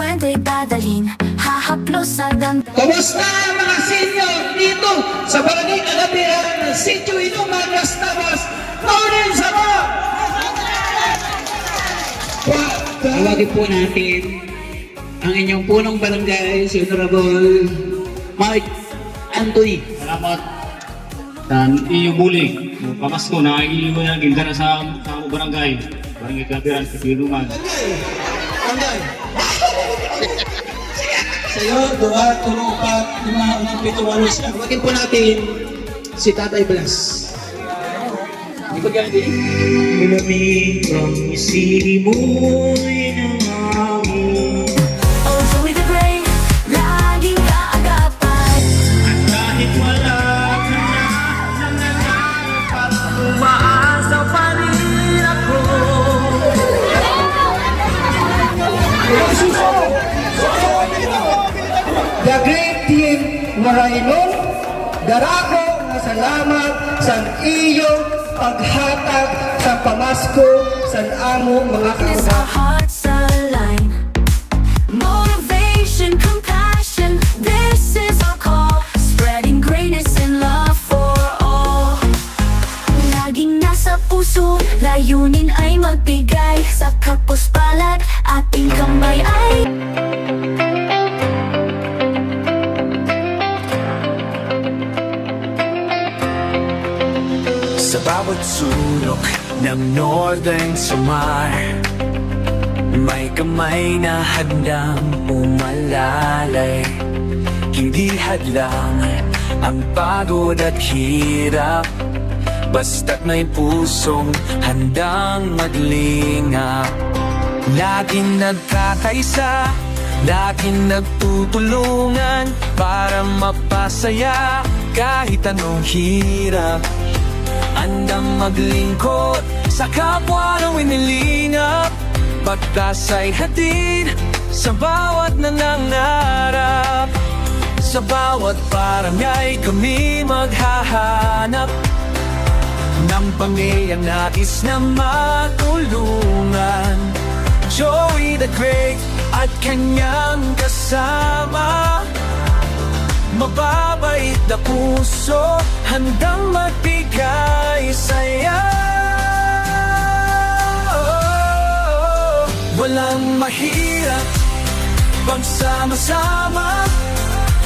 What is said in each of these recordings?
kwenta'y dadalhin, hahaplos sa dam. Kumusta mga senior dito sa Barangay Alabira ng Sitio Inuman, Las Navas, Northern Samar? Tawagin po natin ang inyong punong barangay, si Honorable Mike Anthony. Salamat. Dan iyo bulig. Pamasko na iyo na gindara sa barangay. Barangay Kabiran sa Pinuman. Anday. Sa'yo, 2, 3, 4, 5, 6, 7, 8. Tawagin po natin si Tatay Blas. Hindi ba ganyan? Malamig ang isiri mo'y nangangin. Oh, Joey the Brave, laging kaagapan. At kahit wala ka na, nangangarap at umaasa pa rin ako. The Great Team Marainon, darako nga salamat sa iyong paghatag sa pamasko sa amo mga As kauban. our hearts align, motivation, compassion, this is our call. Spreading greatness and love for all. Laging nasa puso, layunin ay magbigay. Sa kapos palad, ating kamay ay Sa bawat sulok ng Northern Samar, may kamay na handang umalalay. Hindi hadlang ang pagod at hirap, basta't may pusong handang maglingap. Laging nagkakaisa, laging nagtutulungan para mapasaya kahit anong hirap. Andang maglingkod sa kapwa ng winilingap, pagtasa'y hatid sa bawat nanangarap. Sa bawat parangay kami maghahanap ng pamilyang nais na matulungan. Joey the Great at kanyang kasama, mababait na puso, handang magbigay saya. Walang mahirap pagsama-sama,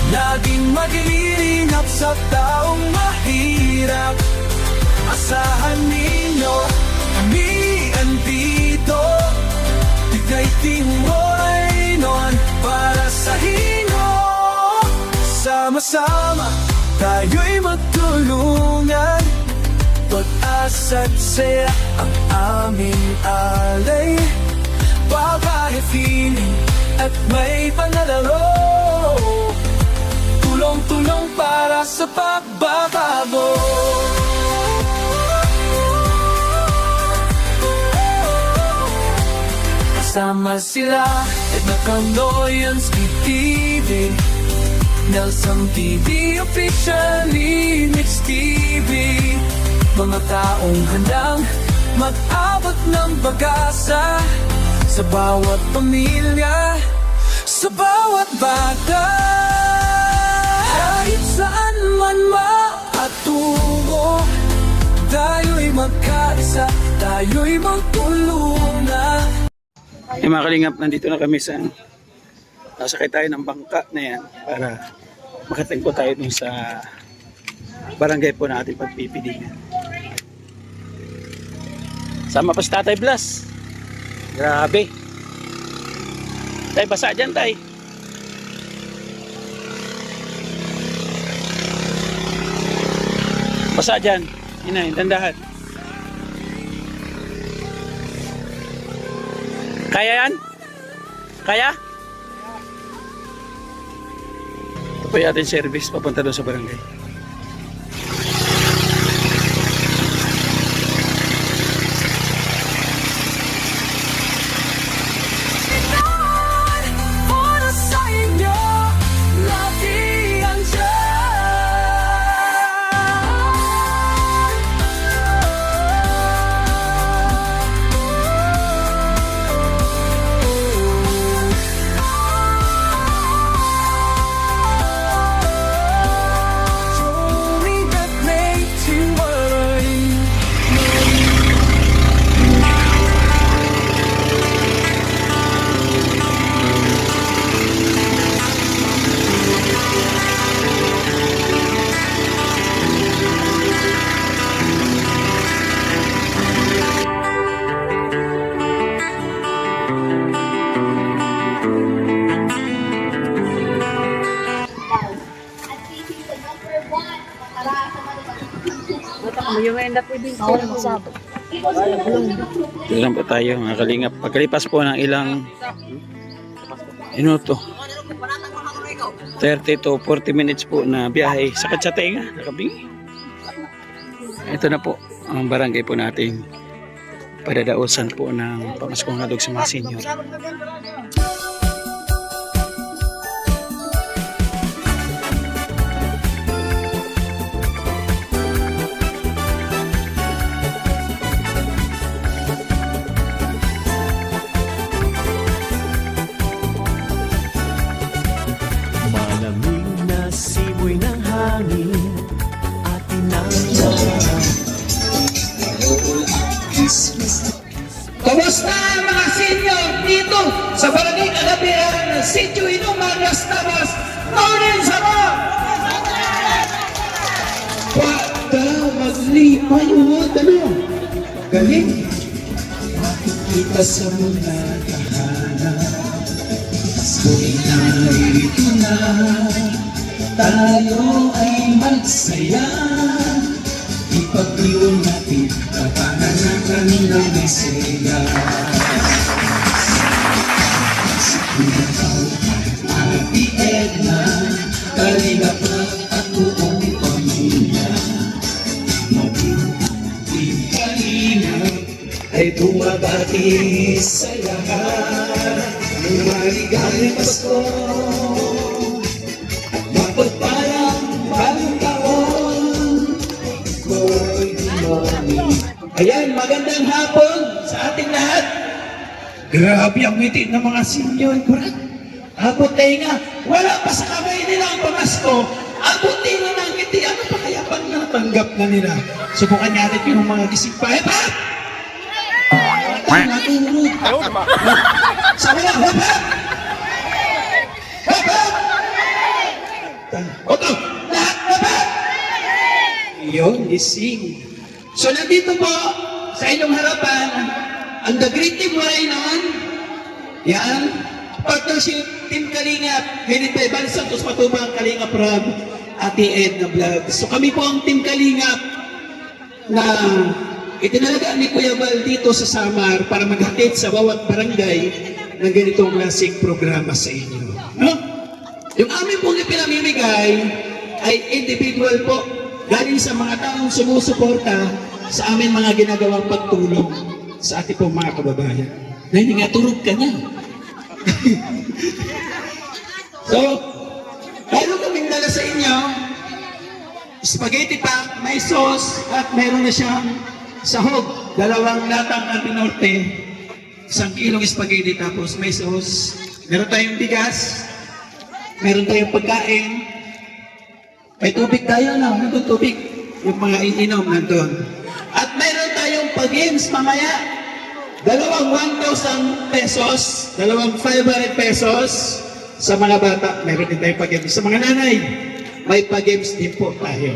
laging maglilingap sa taong mahirap. Asahan ninyo, kami andito, Tigay Timoy noon para sa inyo. Sama-sama, tayo'y magtulungan, pag-asa't saya ang aming alay. Babae feeling at may panlalaro, tulong-tulong para sa pagbabago. Kasama sila Edna Candoyans, TV, Nelson TV, officially Mix TV. Mga taong handang mag-abot ng pag-asa sa bawat pamilya, sa bawat bata. Kahit saan man maatungo, tayo'y magkaisa, tayo'y magtulungan. Mga kalingap, nandito na kami sa nasakay tayo ng bangka na yan para makatagpo tayo dun sa barangay po na ating pagpipilihan. Sama pa si Tatay Blas. Grabe. Tay, basa dyan, tay. Basa dyan. Inay, dandahan. Kaya yan? Kaya? Ito po yung ating service papunta doon sa barangay. Ito lang po tayo mga kalingap. Pagkalipas po ng ilang minuto, 30 to 40 minutes po na biyahe, sakit sa tenga, nakabingi. Ito na po ang barangay po natin. Padadausan po ng pamaskong hadog sa mga senior. Malamig na simoy ng hangin at Kumusta mga senior dito sa Barangay Kagabihan, Sitio Inuman, Las Tabas, Northern Sabah? Pagka maglipay uwag, galing. Makikita sa mga tahanan, Pasko'y narito na, tayo ay magsaya. Ipagdiwang natin kapahanakan ng Mesaya. Si Kuya Pao at Ate Edna, kalingap at buong pamilya. Maging kalingap ay bumabati sa lahat ng maligayang Pasko. Mapagpalang bagong taon. Ayan, magandang hapon sa ating lahat. Grabe ang ngiti ng mga senior, Brad. Abot tenga, wala pa sa kamay nila ang pamasko. Abot tenga ng ngiti, ano pa kaya pang natanggap na nila? Subukan natin yung mga gising pa. Hepa! Natulog. Sabi na, hepa! Hepa! Oto, lahat, hepa! Yun, gising. So nandito po sa inyong harapan ang The Great Team Moraynon. Yan. Partnership Team Kalingap. Hinitay Bal Santos Matubang, Kalingap Rob, Ate Edna Vlog. So kami po ang Team Kalingap na itinalagaan ni Kuya Bal dito sa Samar para maghatid sa bawat barangay ng ganitong klaseng programa sa inyo. No? Yung amin pong ipinamimigay ay individual po. Galing sa mga taong sumusuporta sa amin mga ginagawang pagtulong sa ating pong mga kababayan. Na hindi nga turog ka niya. So, meron kaming dala sa inyo, spaghetti pack, may sauce, at meron na siyang sahog. 2 latang Ate Norte, 1 kilong spaghetti, tapos may sauce. Meron tayong bigas, meron tayong pagkain, may tubig tayo na, nandun tubig. Yung mga ininom nandun. At meron tayong pag-games mamaya. 1,000 pesos, 500 pesos sa mga bata. Meron din tayong pag-games. Sa mga nanay, may pag-games din po tayo.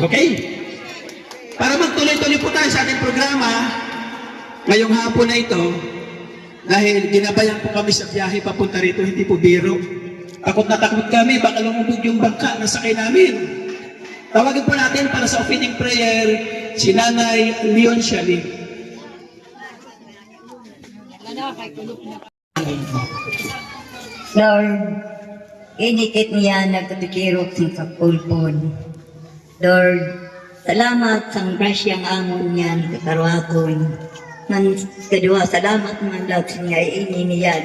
Okay? Para magtuloy-tuloy po tayo sa ating programa, ngayong hapon na ito, dahil ginabayan po kami sa biyahe papunta rito, hindi po biro. Takot na takot kami, baka lumubog yung bangka na sakay namin. Tawagin po natin para sa opening prayer si Nanay Leon Shalim. Lord, inikit niya nagkabikirot sa kapulpon. Lord, salamat sa grasyang amon niya ni kakarwakon. Nan kedua, salamat man lahat niya ini niyan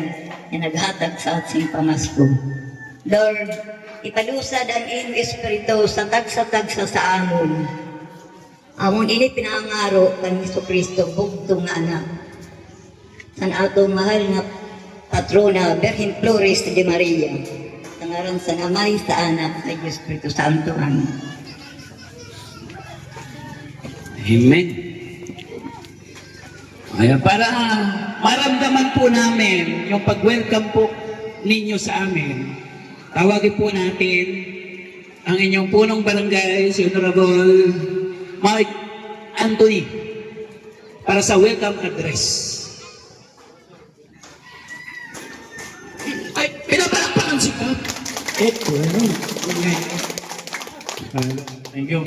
na naghatag sa ating pamasko. Lord, ipalusad ang iyong espiritu sa tagsa-tagsa sa amon. Amon ini pinangaro kan Jesucristo bugtong nga anak. San atong mahal nga patrona Virgen Flores de Maria. Tangaran sa Amay, sa Anak, sa Espiritu Santo. Amen. Amen. Ayan, para maramdaman po namin yung pag-welcome po ninyo sa amin, tawagin po natin ang inyong punong barangay, si Honorable Mike Anthony, para sa welcome address. Ay, pinapalakpakan si Kap. Thank you.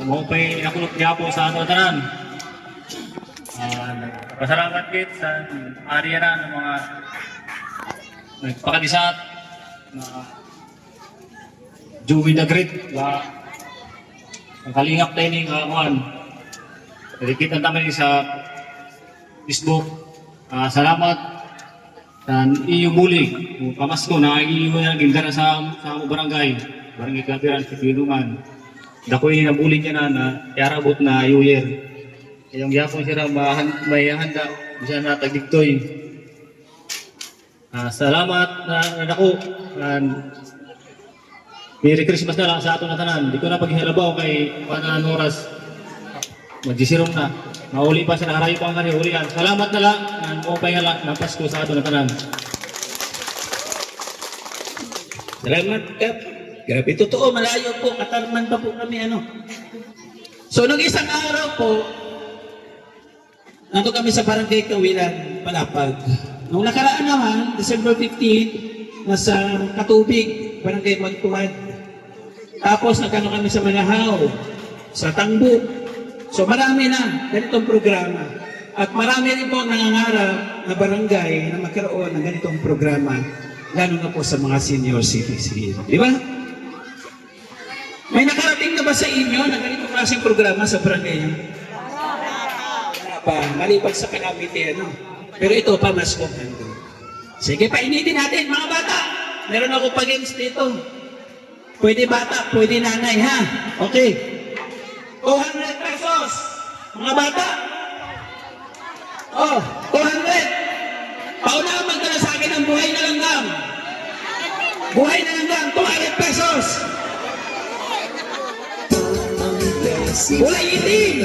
Mo pa'y nakulot niya po sa ato tanan. Pasalamat kit sa area na ng mga nagpakadisat na Joey the Great ang kalingap tayo ni kakuan. Nakikita naman sa Facebook. Salamat sa iyo bulig. Pamasko na iyo na gindara sa barangay. Barangay Kapiran sa Pinuman. Dakoy na bulig niya na yarabot na New Year. Kayong yapon siya may handa siya na tagdigtoy. Salamat na ako. Merry Christmas na lang sa ato na tanan. Di ko na paghihalabaw kay panaan oras. Magsisirong na. Mauli pa siya, nakarayo pa ang kanya ulian. Salamat na lang. Mo pa nga lang ng Pasko sa ato na tanan. Salamat, Kap. Grabe, totoo, malayo po. Katarman pa po kami, ano. So, nung isang araw po, nandun kami sa Barangay Kawilan, Palapag. Nung nakaraan naman, December 15, nasa Katubig, Barangay Magtuwad. Tapos, nagkano kami sa Manahaw, sa Tangbo. So, marami na ganitong programa. At marami rin po ang nangangarap na barangay na magkaroon ng ganitong programa, lalo na po sa mga senior citizens. Di ba? May nakarating na ba sa inyo na ganitong klaseng programa sa barangay niyo? Wala pa. Maliban sa calamity, ano? Pero ito pa, mas kung nandun. Sige, painitin natin, mga bata. Meron ako pag-games dito. Pwede bata, pwede nanay, ha? Okay. 200 pesos. Mga bata. Oh, 200. Pauna magdala sa akin ng buhay na langgam. Buhay na langgam, 200 pesos. Kulay itim.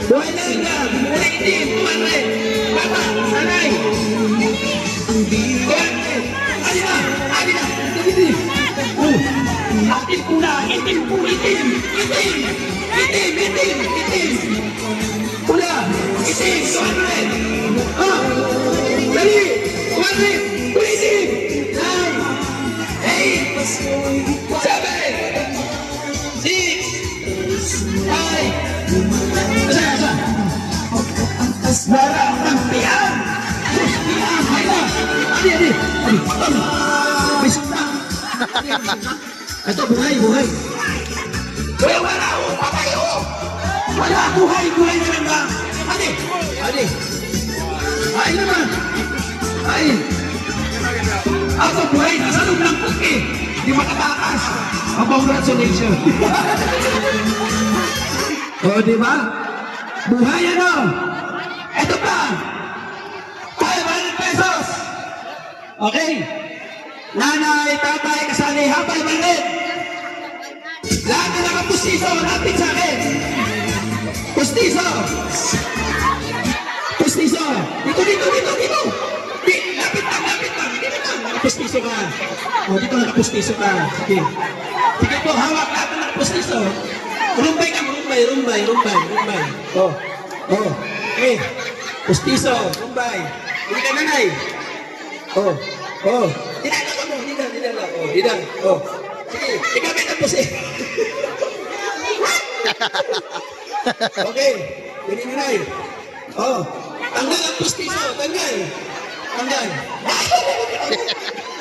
Buhay na langgam, kulay itim, 200. Bata, nanay. 200. Alina, alina. Atin ko na, itim po, itim. Itim, itim, itim, itim. Pula, itim, 200. Ah, dali, 200, pula itim. 9, 8, 7, 6, 5. Asa? Marang piyan. Piyan, hayla. Adi. Bisa na. Ito, buhay, buhay. Kuya, wala ako, patay ako. Wala, buhay na lang ba? Adi. Ay naman. Ay. Ako, buhay, nasa loob ng puki. Di makatakas. Congratulations. O, di ba? Buhay, ano? Ito pa. 500 pesos. Okay. Nanay, tatay, kasali, hapay, malit. Lahat na nakapustiso, lapit sa akin. Pustiso. Pustiso. Dito. Lapit lang. Dito lang. Nakapustiso ka. O, dito nakapustiso ka. Sige. Sige po, hawak lahat na nakapustiso. Rumbay ka, rumbay. O. Okay. Pustiso, rumbay. Hindi ka nanay. Didang. Sige, ikaw may tapos eh. Okay, hindi nanay. Tanggal ang pustiso, tanggal.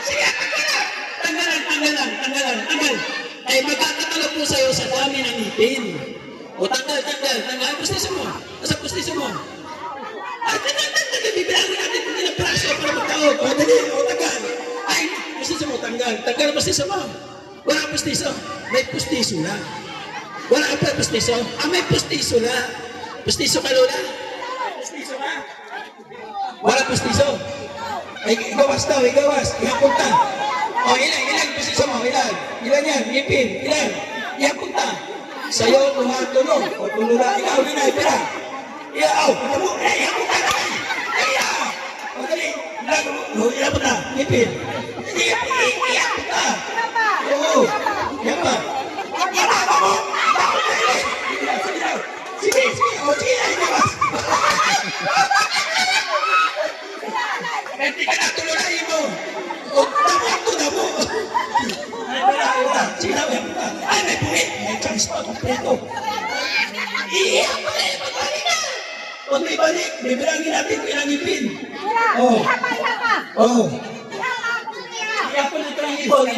Sige, tanggal. Ay, magkakatalo po sa'yo sa dami ng ngipin. O, tanggal. Ang pustiso mo. Nasa pustiso mo. Ay, tanggal. Bibilangin natin kung ilang praso para magtaog. O, dali. O, tanggal. Ay, pustiso mo, tanggal. Tanggal ang pustiso mo. Wala ang pustiso. May pustiso na. Wala ka pa pustiso. May pustiso na. Pustiso ka, Lola? Pustiso ka? Wala pustiso. Ay, igawas. Ihapunta. O, ilan pustiso mo? Ilan yan? Ngipin. Ilan? Ihapunta. Sa'yo, tulo. O, tulo na. Ikaw, pera. Iyaw. Ihapunta na. O, dali. Ihapunta. Ngipin. Ihapunta. Oo. Ihapunta. Sige. Igawas. Hindi ka na tuloy mo. O, damo. Sige na, ay, may puwit. May chance pa, kompleto. Iiyak pa na, pagbalik na. Huwag may balik, bibilangin natin kung ilang ipin. Oh. Oh. Iyak pa na ito ang ipon.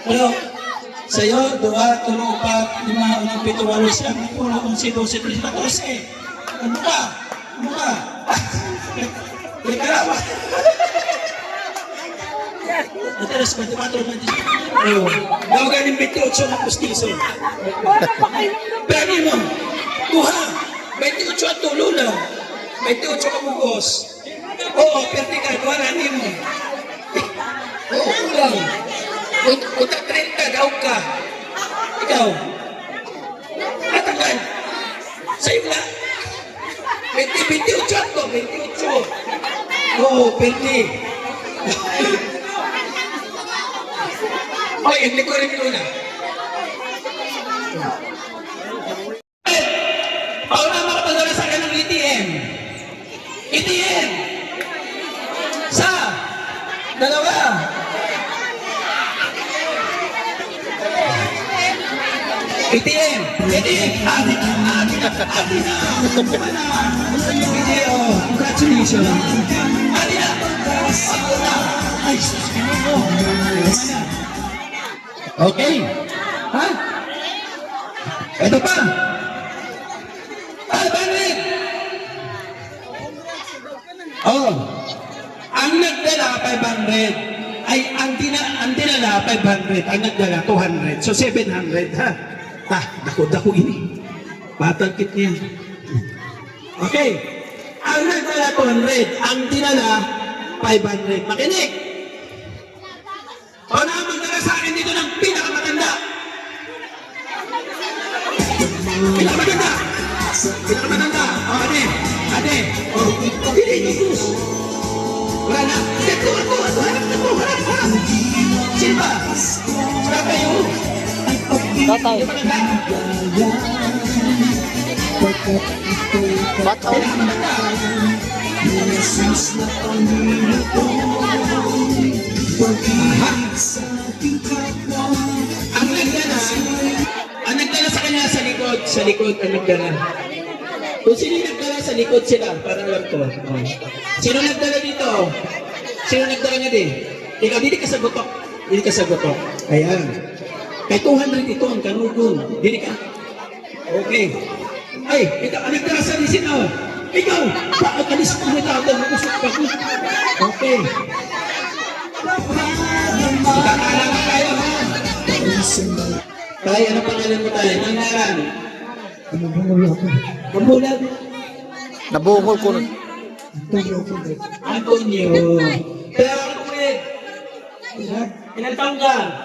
Pero, sa'yo, 2, 3, 4, 5, 6, 7, 8, 9, 10, 11, 12, 13, 14. Ano ka? Ano ka? May karawa. Madalas 24, 25. Oh, daw galing 28 na pustiso. Pwede mo, kuha. 28 at tulo lang. 28 ka bugos. Oo, pwede ka. Kuha natin mo. Oo, kulang. Kuta 30, daw ka. Ikaw. Matagal. Sa'yo na. 28 at to, 28. Oo, pwede. Oy, hindi ko rin muna. Paula, makapadala sa akin ng ATM. ATM! Sa? Dalawa. ATM! ATM! Ate na! Ate na! Ate na! Video! Congratulations! Ate na! Ate na! Ay, sus! Okay. Ha? Ito pa. 500. Oh. Ang nagdala 500 ay ang dinala 500, ang nagdala 200. So 700 ha. Dako ini. Patagkit niya. Okay. Ang nagdala 200, ang dinala 500. Makinig. O na magdala sa akin dito ng pinakamatanda. Pinakamatanda. Pinakamatanda. O, ade. Ade. O, hindi, Jesus. Wala na. Ito. Harap. Sino ba? Sino kayo? Tatay. Pinakamatanda. Ang nagdala sa kanya sa likod ang nagdala. Kung sino yung nagdala sa likod sila, para alam ko. Oh. Sino nagdala dito? Sino nagdala nga din? Ikaw, hindi ka sa butok. Hindi ka sa butok. Ayan. Kay 200 ito ang kanugon. Hindi ka. Okay. Ay, ikaw, ang nagdala sa lisin, oh. Ikaw, bakit alis ko na tatang mag-usap ka ko? Okay. Kakala ka tayo, ha? Tayo, ano pangalan mo tayo? Nangaran? Mamulag. Nabungol ko. Antonio. Pero ako ulit. Ilang taong ka?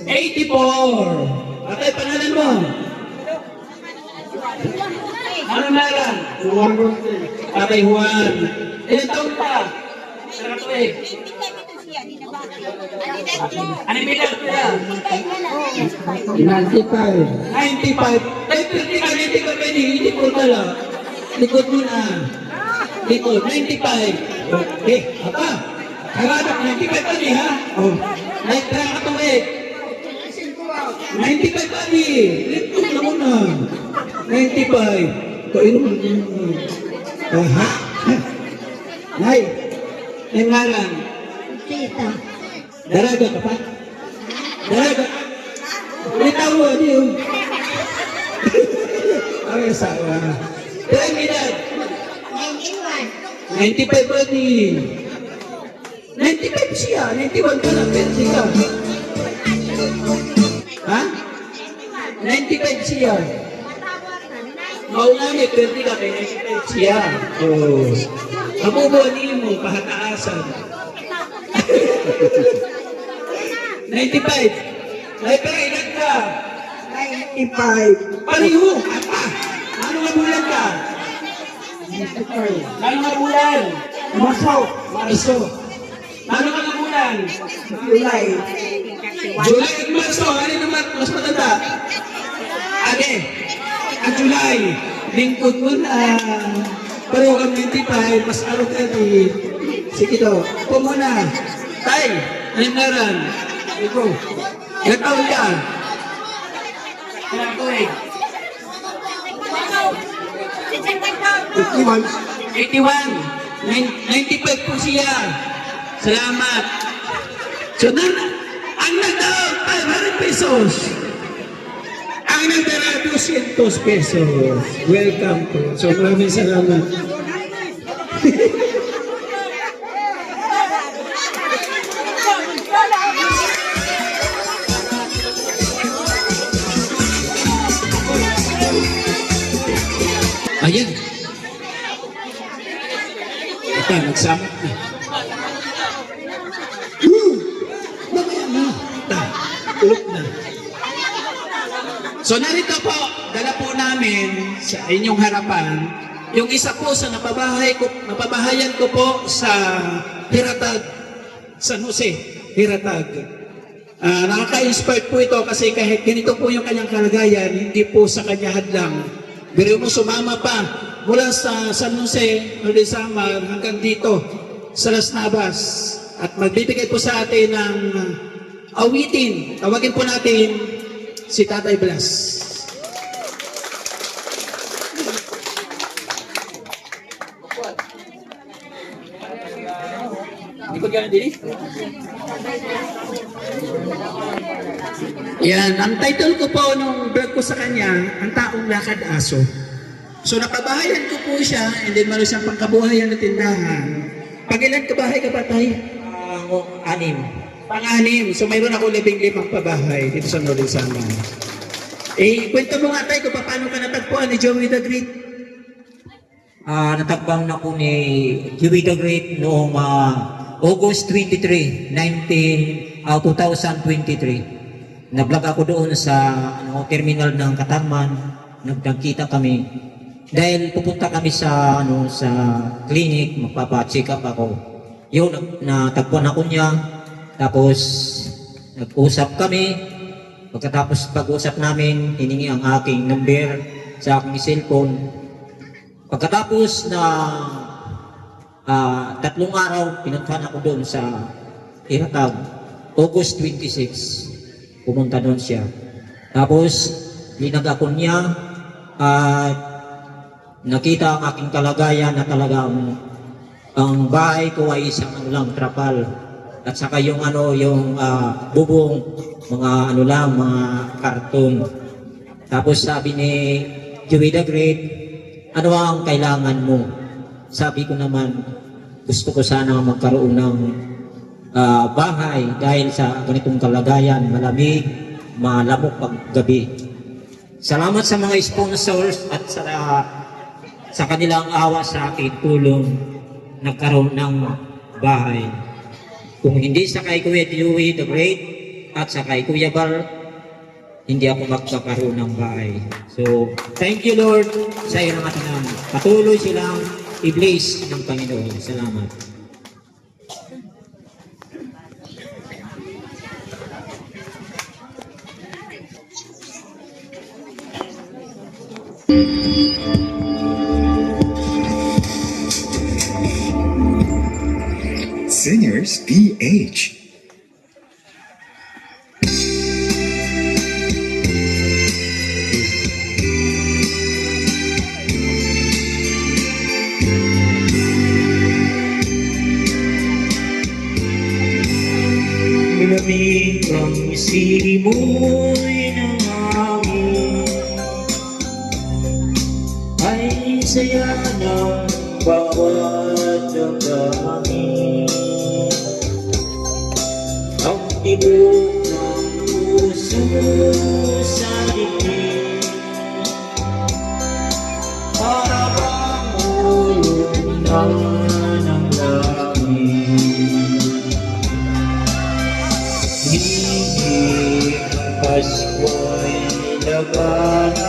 84. Atay, pangalan mo? Ano naran? Atay Juan. Ilang taon pa? Saratuig. Ano yung bilang pala? 95. 95. Ay, pwede ka, hindi ka pwede. Hindi po pala. Likod mo na. Likod. 95. Okay. Apa? Harap, 95 pa niya, ha? Oh. Naitra ka tuwid. 95 pa niya. Likod na muna. 95. Kain mo. Ha? Nay. Nay ngaran. Tita. Daraga ka pa? Daraga. Ulitaw mo, di yun. Ang asawa. Ilang edad? 95 pa niya. 95 siya. 91 ka na. Pwede ka. Ha? 95 siya. Maunami, pwede ka kay 95 siya. Oh. Mabubuhanin mo, pahataasan. 95. Ay, pero ilan ka? 95. Pariho! Apa? Ano nga bulan ka? 95. Ano nga bulan? Marso. Marso. Ano ka nga bulan? July. July at Marso. Ano naman? Mas matanda? Ate. At July. Lingkod mo na. Pareho kang 95. Mas araw ka di. Sige to. Upo muna. Tay, ano meron? Ito. Ilan taon ka? Kaya ko eh. 95 po siya. Salamat. So, ang nagdaon, 500 pesos. Ang nagdala, 200 pesos. Welcome po. So, maraming salamat. Ayan. Ito, nagsamot na. Mamaya na. Ito, ulok na. So narito po, dala po namin sa inyong harapan, yung isa po sa napabahayan ko po sa Hiratag, San Jose, Hiratag. Nakaka-inspired po ito kasi kahit ganito po yung kanyang kalagayan, hindi po sa kanya hadlang. Pero mo sumama pa mula sa San Jose, Samar hanggang dito sa Las Navas at magbibigay po sa atin ng awitin. Tawagin po natin si Tatay Blas. Hindi ko gano'n din. Yan, ang title ko po nung vlog ko sa kanya, Ang Taong Lakad Aso. So napabahayan ko po siya, and then meron siyang pangkabuhayan na tindahan. Pag-ilan kabahay ka ba, Tay? 6. Pang-anim. So mayroon ako 15 pabahay dito sa Northern Samar. Kwento mo nga, Tay, kung paano ka natagpuan ni Joey the Great. Natagpang na po ni Joey the Great noong August 23, 2023. Nag-vlog ako doon sa terminal ng Katarman. Nagkita kami. Dahil pupunta kami sa clinic, magpapa-check up ako. Yun, natagpuan ako niya. Tapos, nag-usap kami. Pagkatapos pag-usap namin, hiningi ang aking number sa aking cellphone. Pagkatapos na 3 araw, pinuntahan ako doon sa Hiratag. August 26. Pumunta doon siya. Tapos, linag ako niya at nakita ang aking kalagayan na talagang ang bahay ko ay isang trapal. At saka yung bubong, mga mga karton. Tapos sabi ni Joey the Great, ano ang kailangan mo? Sabi ko naman, gusto ko sana magkaroon ng bahay dahil sa ganitong kalagayan, malamig, malamok pag gabi. Salamat sa mga sponsors at sa kanilang awa sa akin, tulong, nagkaroon ng bahay. Kung hindi sa kay Kuya Joey the Great at sa kay Kuya Bar, hindi ako magkakaroon ng bahay. So, thank you Lord sa iyo ng ating patuloy silang i-bless ng Panginoon. Salamat. Singers PH. Malamig ang simoy ng hangin, ay saya ng bawat damdamin. Ang tibok ng puso sa dibdib, para bang ulong na ng langit. Hindi ang Pasko'y labanan,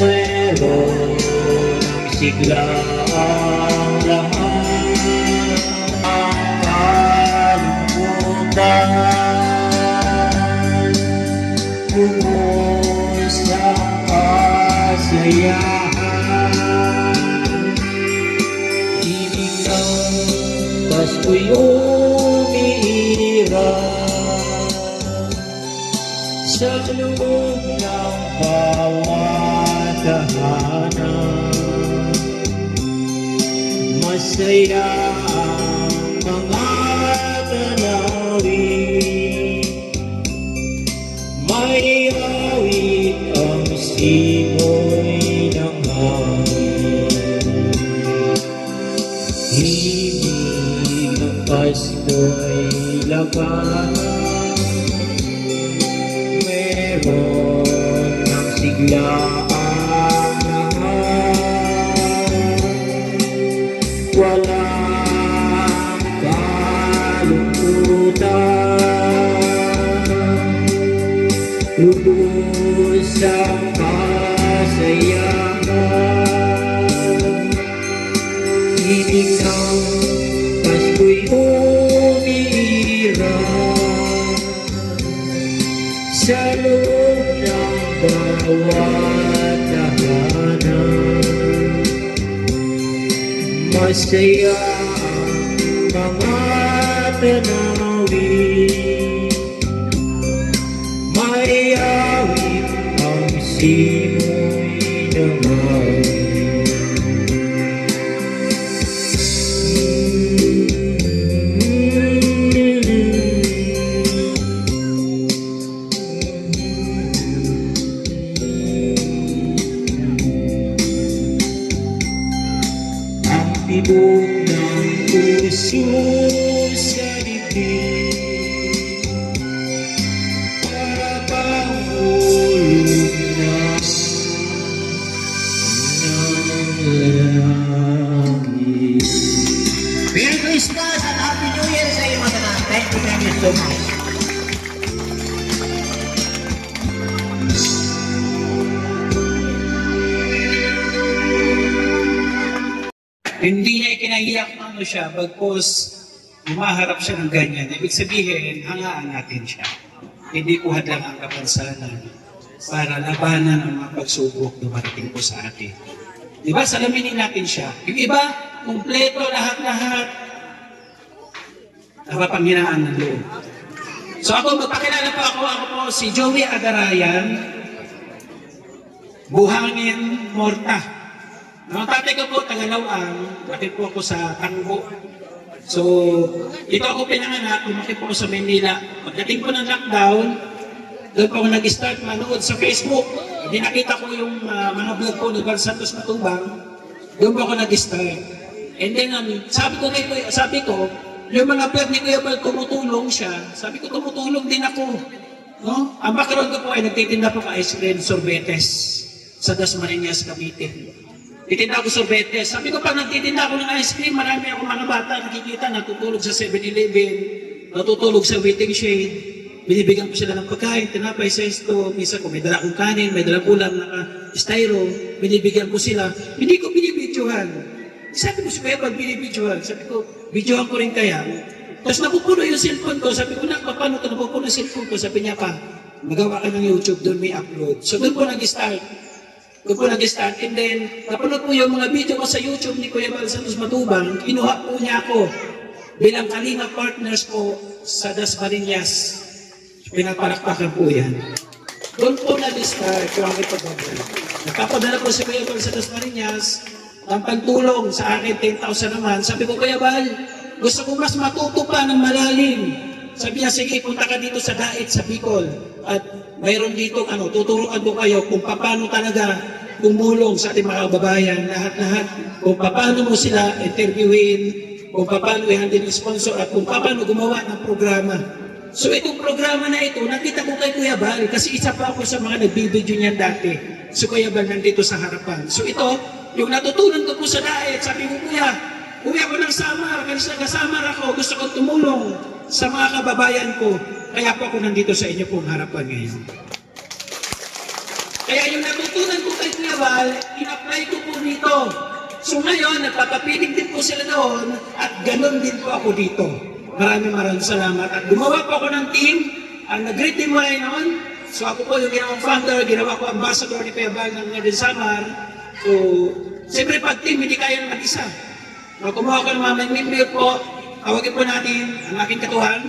meron ang sigla ang lahat. Ang kalungkutan, bumuhos ang kasayahan. Ibig ng Pasko Pasko'y umiira sa loob ng bawat tahanan. Masaya ang mga tanawin, may awit ang simoy ng hangin. Himig ng Pasko'y labanan, meron ng siglaang lahat, walang kalungkutan, lubos ang kasayahan. Himig ng Pasko'y umiira sa loob ng bawat tahanan. Masaya ang mga tanawin, may awit ang simoy ng hangin. Ang tibok ng puso sa dibdib, para bang hulog na ng langit. Merry Christmas and Happy New Year sa iyo mga tanan. Thank you so much. Hindi niya ikinahiyak ano siya, bagkos humaharap siya ng ganyan. Ibig sabihin, hangaan natin siya. Hindi ko hadlang ang kapansanan para labanan ang mga pagsubok na marating po sa atin. Diba? Salaminin natin siya. Yung iba, kumpleto lahat-lahat. Napapanghinaan ng loob. So ako, magpakilala po ako. Ako po si Joey Agarayan, Buhangin Morta. Ang tatay ko po, Tagalawang, bakit po ako sa Tangbo. So, ito ako pinanganak, lumaki po ako sa Manila. Pagdating po ng lockdown, doon po ako nag-start manood sa Facebook. Hindi nakita ko yung mga vlog po ni Val Santos Matubang. Doon po ako nag-start. And then, sabi ko, yung mga vlog ni Kuya Val, tumutulong siya. Sabi ko, tumutulong din ako. No? Ang background ko po ay nagtitinda po ka ice cream, sorbetes sa Dasmariñas, Cavite. Titinda ako sorbetes. Sabi ko, pag nagtitinda ako ng ice cream, marami ako mga bata nakikita, natutulog sa 7-Eleven, natutulog sa waiting shade, binibigyan ko sila ng pagkain, tinapay sa isto, minsan ko may dala akong kanin, may dala ulam na styro, binibigyan ko sila. Hindi ko binibidyohan. Sabi ko, Kuya, pag binibidyohan, sabi ko, videohan ko rin kaya. Tapos napupuno yung cellphone ko, sabi ko, paano ito napupuno yung cellphone ko? Sabi niya pa, magawa ka ng YouTube, doon may upload. So doon po nag-start. Doon po nag-start. And then, napanood po yung mga video ko sa YouTube ni Kuya Val Santos Matubang, kinuha po niya ako bilang kalinga partners po sa Dasmariñas. Pinapalakpakan po yan. Doon po nag-start yung aking pagbablog. Nagpapadala po si Kuya Val sa Dasmariñas ng pagtulong sa akin, 10,000 naman. Sabi ko, Kuya Val, gusto ko mas matuto pa ng malalim. Sabi niya, sige, punta ka dito sa Dait, sa Bicol. At mayroon dito, tuturuan ko kayo kung paano talaga tumulong sa ating mga kababayan, lahat-lahat. Kung paano mo sila interviewin, kung paano i-handle yung sponsor, at kung paano gumawa ng programa. So itong programa na ito, nakita ko kay Kuya Val, kasi isa pa ako sa mga nagbibideo niyan dati. So Kuya Val nandito sa harapan. So ito, yung natutunan ko po sa Dait, sabi ko, Kuya, uwi ako ng Samar, kasi nag-Samar ako, gusto kong tumulong sa mga kababayan ko. Kaya po ako nandito sa inyo pong harapan ngayon. Kaya yung natutunan ko kay Kuya Val, in-apply ko po dito. So ngayon, nagpapapiling din po sila doon at ganun din po ako dito. Maraming salamat. At gumawa po ako ng team. Ang nag-greet team mo rin noon. So ako po yung ginawang founder, ginawa ko ambassador ni Kuya Val ng Northern Samar. So, siyempre pag team, hindi kaya mag-isa. Kumuha ko ng mga member po, tawagin po natin ang aking katuhan,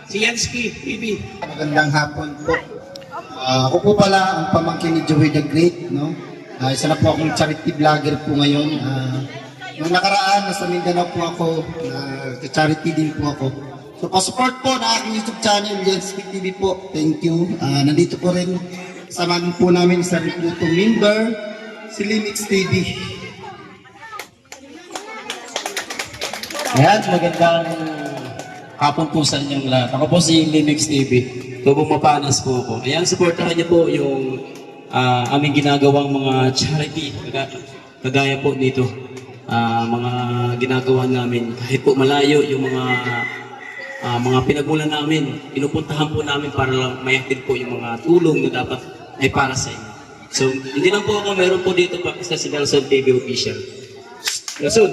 si Yansky TV. Magandang hapon po. Ako po pala ang pamangkin ni Joey the Great, no? Isa na po akong charity vlogger po ngayon. Nung nakaraan, nasa Mindanao po ako, charity din po ako. So, pa-support po na aking YouTube channel, Yansky TV po. Thank you. Nandito po rin, samahan po namin sa recruito member, si Limix TV. Ayan, magandang hapon po sa inyong lahat. Ako po si Limix TV. Tubong Mapanas po ako. Ayan, supportahan niyo po yung aming ginagawang mga charity. Kagaya po dito. Mga ginagawa namin. Kahit po malayo yung mga pinagmulan namin, pinupuntahan po namin para lang mayatid po yung mga tulong na dapat ay para sa inyo. So, hindi lang po ako, meron po dito pa isa si Nelson TV Official. Nelson!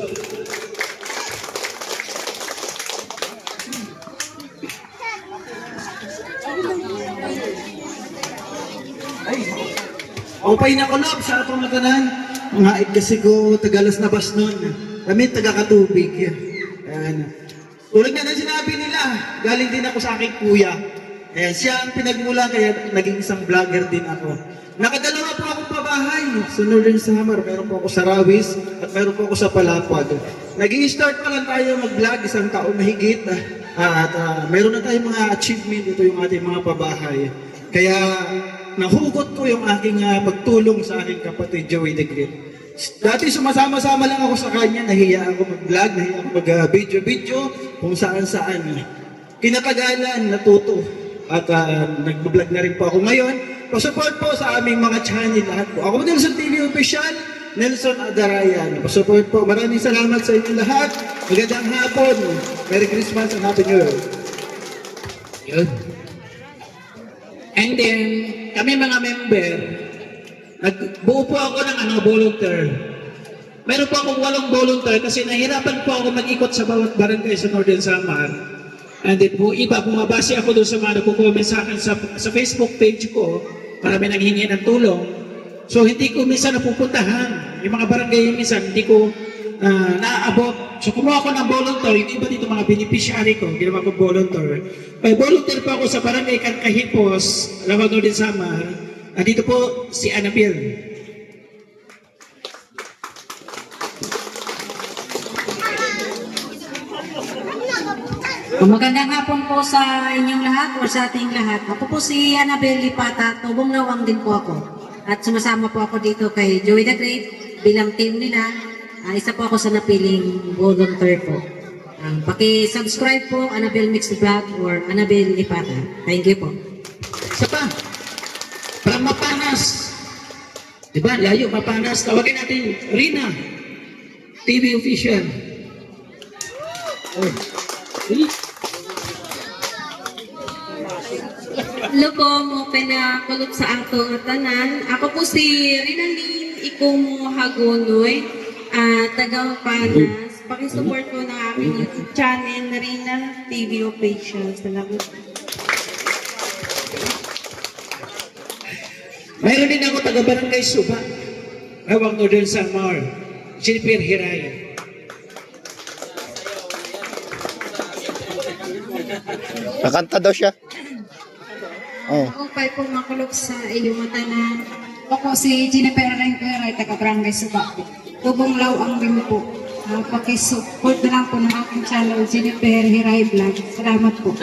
O pa'y nakulob sa atong matanan. Mga kasi ko tagalas na bas nun. Kami taga-katubig. Ayan. Tulad nga na sinabi nila, galing din ako sa aking kuya. Ayan, siya ang pinagmula kaya naging isang vlogger din ako. Nakadalawa po akong pabahay sa Northern Samar. Meron po ako sa Rawis at meron po ako sa Palapag. Nag-i-start pa lang tayo mag-vlog isang taon na higit. Meron na tayong mga achievement. Ito yung ating mga pabahay. Kaya nahugot ko yung aking pagtulong sa aking kapatid Joey the Great. Dati sumasama-sama lang ako sa kanya, nahiya ako mag-vlog, nahiya ako mag-video-video kung saan-saan. Kinatagalan, natuto at nag-vlog na rin po ako ngayon. Pasupport po sa aming mga channel lahat po. Ako Nelson TV Official, Nelson Adarayan. Pasupport po. Maraming salamat sa inyo lahat. Magandang hapon. Merry Christmas and Happy New Year. Yun. And then, kami mga member, nagbuo po ako ng volunteer. Meron po akong 8 volunteer kasi nahirapan po ako mag-ikot sa bawat barangay sa Northern Samar. And then po iba, bumabase ako doon sa mga nagko-comment sa akin sa Facebook page ko, marami nanghingi ng tulong. So hindi ko minsan napupuntahan. Yung mga barangay minsan hindi ko naaabot. So kumuha ako ng volunteer, yung iba dito mga beneficiary ko, ginawa ko volunteer. May volunteer pa ako sa barangay Kahipos, Lawag Northern Samar. Nandito po si Annabelle. Magandang hapon po sa inyong lahat o sa ating lahat. Ako po si Annabelle Lipata, tubong lawang din po ako. At sumasama po ako dito kay Joey the Great bilang team nila. Isa po ako sa napiling volunteer po. Paki-subscribe po Annabelle Mixed Vlog or Annabelle Lipata. Thank you po. Isa pa, from Mapanas. Diba, layo, Mapanas. Tawagin natin, Rina, TV Official. Oh. Hello po, mo pinakulog sa atong tanan. Ako po si Rinalyn Ikong Hagunoy, taga Panas. Pakisupport po ng aking YouTube channel na Rina TV Official. Salamat. Mayroon din ako taga Barangay Suba, Lawag Northern Samar, Jennifer Hiraya. Nakanta daw siya. Oh. Ako pa po makulog sa iyong matanan. Ako si Jennifer Hiray, taga Barangay Suba. Tubong lawang rin po. Pakisupport na lang po ng aking channel, Jennifer Hiray Vlog. Salamat po.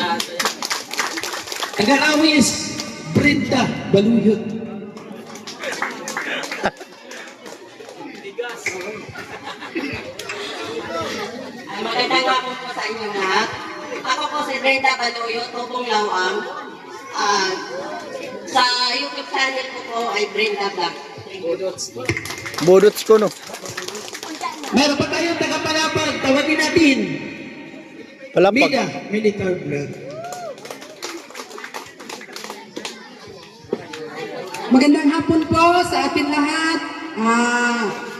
Taga Rawis, Brenda Baluyot. Magandang hapon po sa inyong lahat. Ako po si Brenda Baluyo, tubong lawang. Sa YouTube channel ko po ay Brenda Vlog. Budots ko, no? Meron pa tayong taga Palapag, tawagin natin. Palapag. Mida, Militar Vlog. Magandang hapon po sa ating lahat.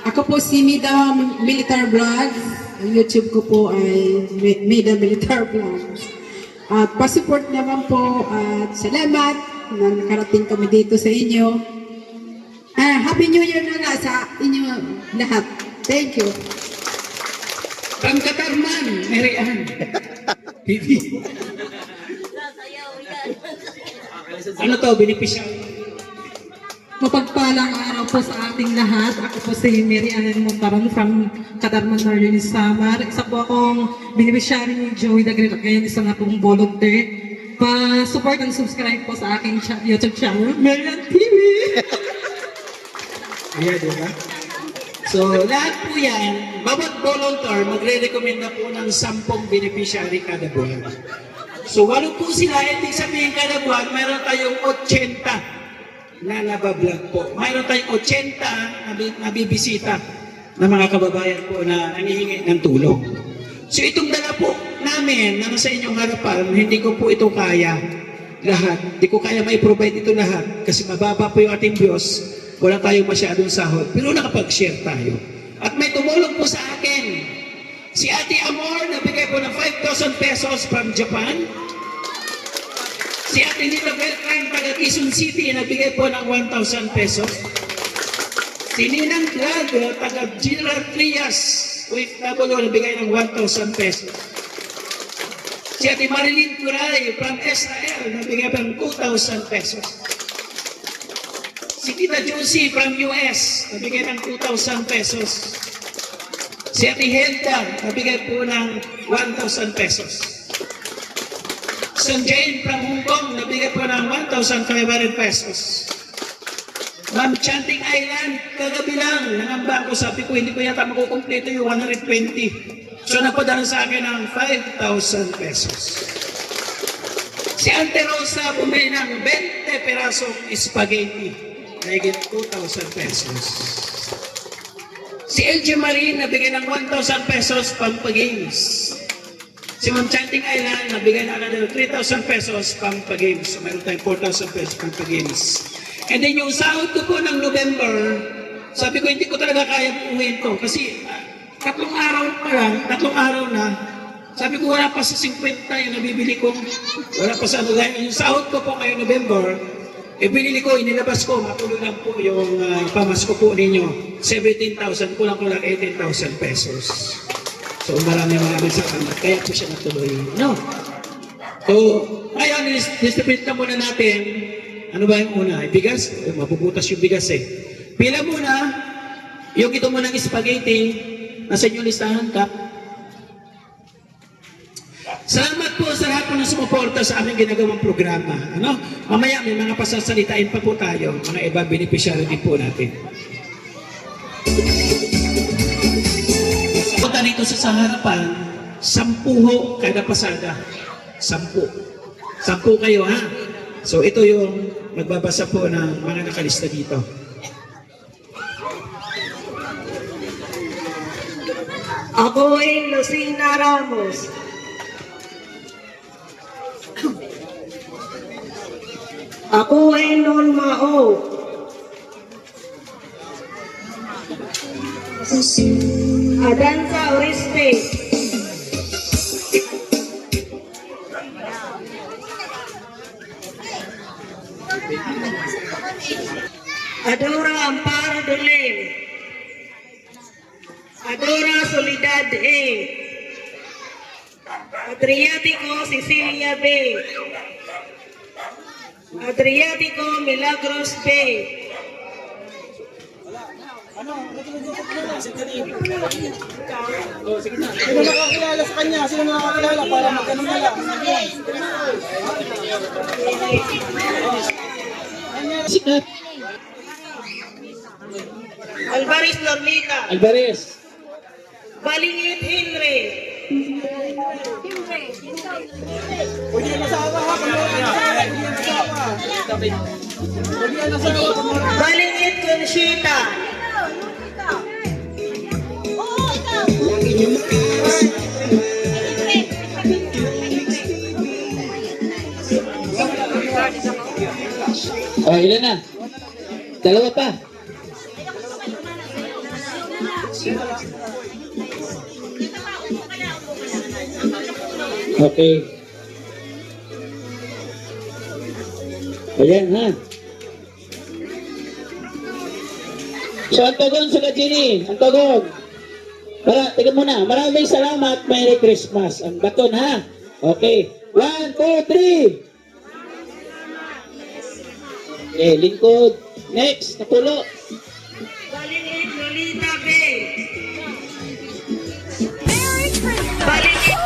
Ako po si Mida Militar Vlog. Ang YouTube ko po ay Mida Militar Vlog. At pa-support naman po at salamat na nakarating kami dito sa inyo. Happy New Year na nga sa inyo lahat. Thank you. From Katarman, Mary Ann. Bibi. Ano to, beneficial? Mapagpalang araw po sa ating lahat. Ako po si Mary Ann Montaron from Katarman, Northern Samar. Isa po akong beneficiary ni Joey the Great. Ngayon isa na pong volunteer. Pa-support and subscribe po sa aking YouTube channel, Mary Ann TV. Ayan, di ba? So, lahat po yan, bawat volunteer, magre-recommend na po ng 10 beneficiary kada buwan. So, walo po sila, ibig sabihin kada buwan, mayroon tayong 80 na nabablog po. Mayroon tayong 80 na bibisita na mga kababayan po na nanihingi ng tulong. So, itong dala po namin na nasa inyong harapan, hindi ko po ito kaya lahat. Hindi ko kaya may provide ito lahat kasi mababa po yung ating Diyos. Wala tayong masyadong sahod, pero nakapag-share tayo. At may tumulong po sa akin. Si Ate Amor, nabigay po ng 5,000 pesos from Japan. Si Ate Nita Beltrán, taga Quezon City, nabigay po ng 1,000 pesos. Si Ninang Glad, taga General Trias, OFW, nabigay ng 1,000 pesos. Si Ate Marilyn Curay, from Israel, nabigay po ng 2,000 pesos. Si Tita Josie from US, nabigay ng 2,000 pesos. Si Ate Helda, nabigay po ng 1,000 pesos. San Jane from Hong Kong, nabigay po ng 1,500 pesos. Ma'am Chanting Island, kagabi lang, nangamba ko, sabi ko, hindi ko yata makukumpleto yung 120. So napadala sa akin ng 5,000 pesos. Si Ante Rosa, bumili ng 20 perasong spaghetti. Nagigit 2,000 pesos. Si LG Marine nabigay ng 1,000 pesos pampagames. Si Ma'am Chanting Island nabigay na ng 3,000 pesos pampagames. So meron tayong 4,000 pesos pampagames. And then yung sahod ko po ng November, sabi ko hindi ko talaga kaya buuin to. Kasi 3 araw na, sabi ko wala pa sa 50 yung nabibili ko. Wala pa sa ano. Yung sahod ko po ngayong November, binili ko, inilabas ko, matulog lang po yung pamasko po ninyo. 17,000, kulang ko lang 18,000 pesos. So maraming salamat. Kaya po siya natuloy. No? So, ngayon, distribute na muna natin. Ano ba yung una? Bigas? Mapuputas yung bigas eh. Pila muna, yung ito munang spaghetti, nasa inyong listahan ka. Salamat po sa lahat po na sumuporta sa aming ginagawang programa. Ano? Mamaya may mga pasasalitain pa po tayo. Mga iba beneficiary din po natin. Punta dito sa harapan, 10 ho kada pasada. 10 kayo ha. So ito yung magbabasa po ng mga nakalista dito. Ako ay Lucina Ramos. Ako ay Norma O. Adanza Oriste. Adora Amparo Dolen. Adora Soledad A. Adriatico Cecilia B. Adriatico Milagros B. Sino nakakilala sa kanya? Sino nakakilala para magtanong na lang? Sikat. Alvarez Normita. Alvarez. Balingit Henry. Pwede yan asawa ha? Pwede yan asawa. Pwede yan asawa. Balingit Conchita. Oh, ilan na? 2 pa. Okay. Ayan ha. So, ang tagong sa Kajini. Ang tagong. Teka muna. Maraming salamat. Merry Christmas. Ang baton ha. Okay. 1, 2, 3. Okay, lingkod. Next, napulo. Balilit Lolita Bay. Merry Christmas! Balilit.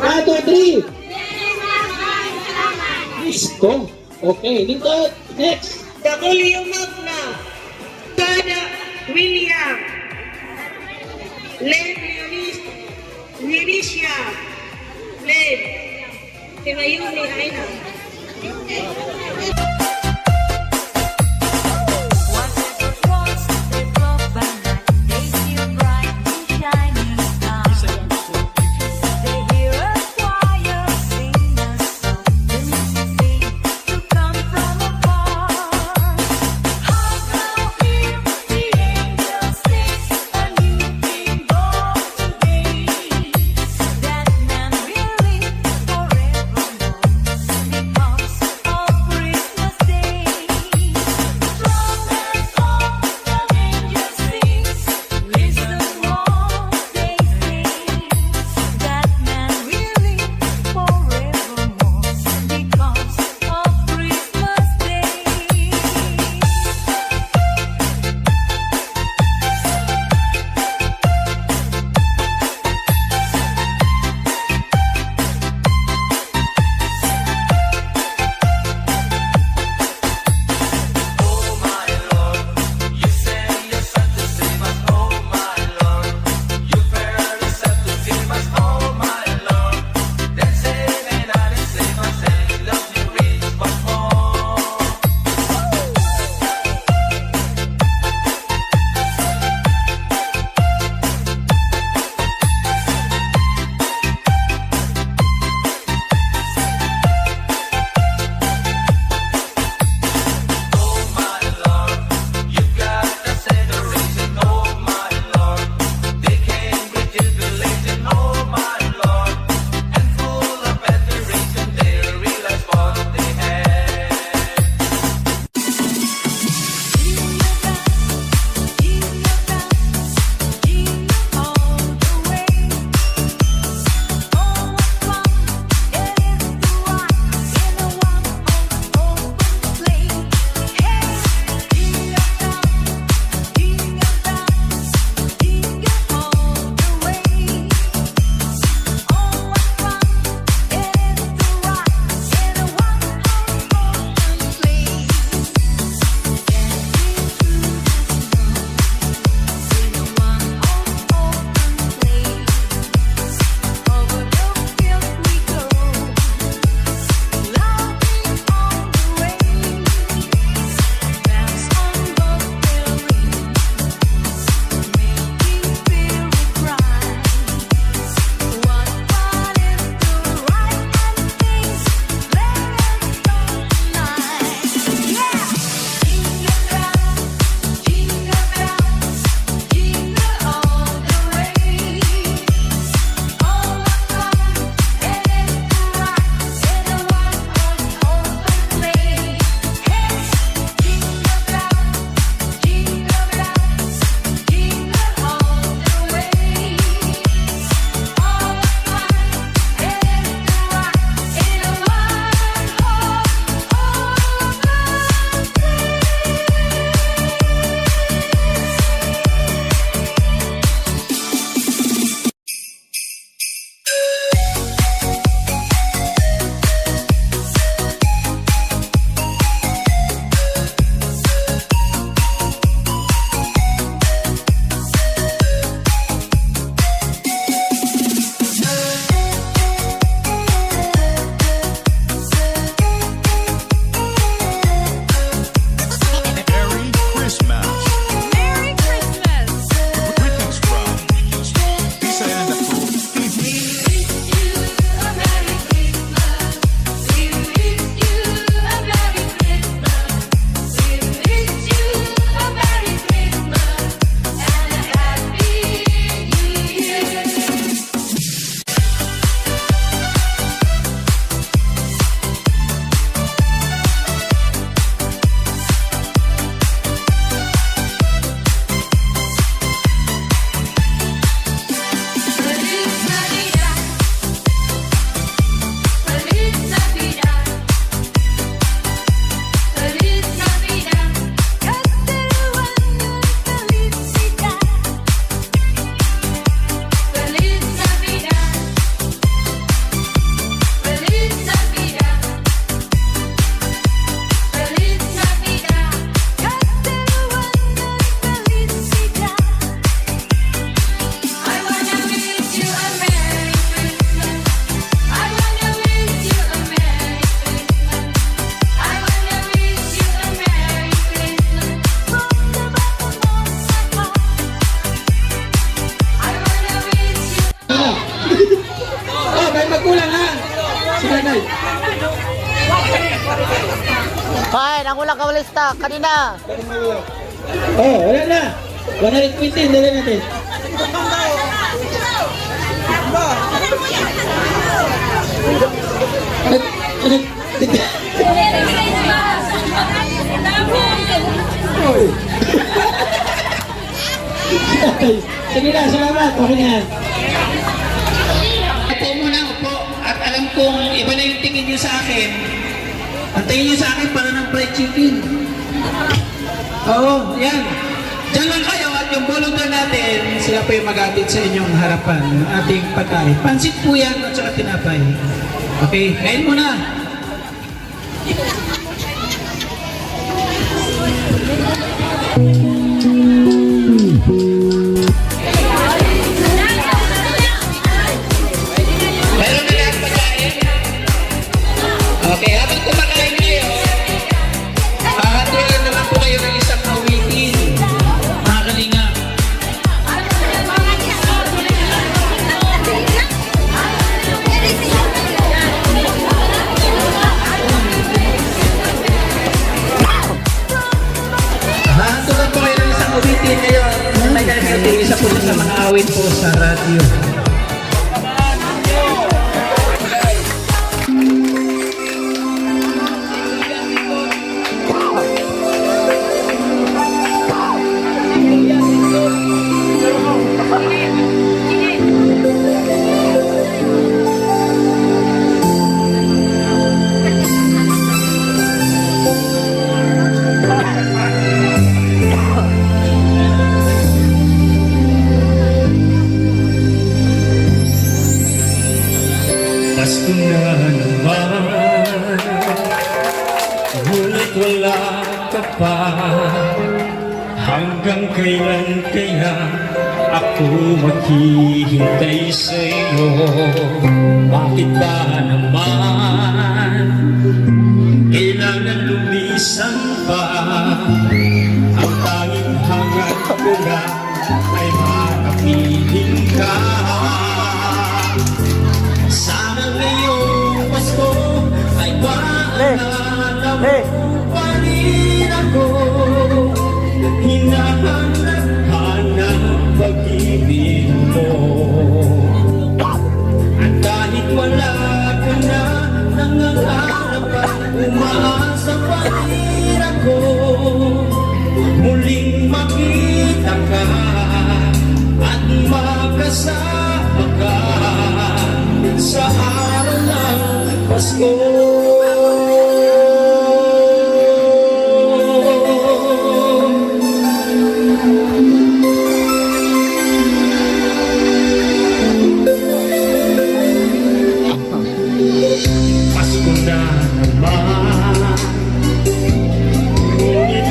One, two, three. Listo. Okay, lingkod. Next. W. Magna. Tada William. Len Leonicia. Len. Tinayuni Aina. Fine, ang ulang kawalista kanina. Oh, wala na. 115, dali natin. Sige na, salamat. Okay na yan. Upo muna, upo. At alam kong iba na yung tingin nyo sa akin. Ang tingin nyo sa akin para ng fried chicken. Oo, yan. Diyan lang kayo at yung volunteer natin, sila po yung mag-atid sa inyong harapan ng ating pagkain. Pansit po yan at saka tinapay. Okay, kain muna. Meron na lahat pagkain? Okay, habang kumakain kayo, hahatulan naman po kayo ng isang awitin. Mga kalinga. Hahatulan po kayo ng isang awitin ngayon. May kalimutin, isa po sa mga awit po sa radio. Pasko na naman, ngunit wala ka pa. Hanggang kailan kaya ako maghihintay sa'yo? Bakit ba naman kailangan lumisan pa? Ang tanging hangat ko na ay makapiling ka. Sana ngayong Pasko ay maalala mo pa rin ako. Hinahanap-hanap pag-ibig mo. At kahit wala ka na, nangangarap at umaasa pa rin ako. Muling makita ka at makasama ka sa araw ng Pasko. Pasko na naman, ngunit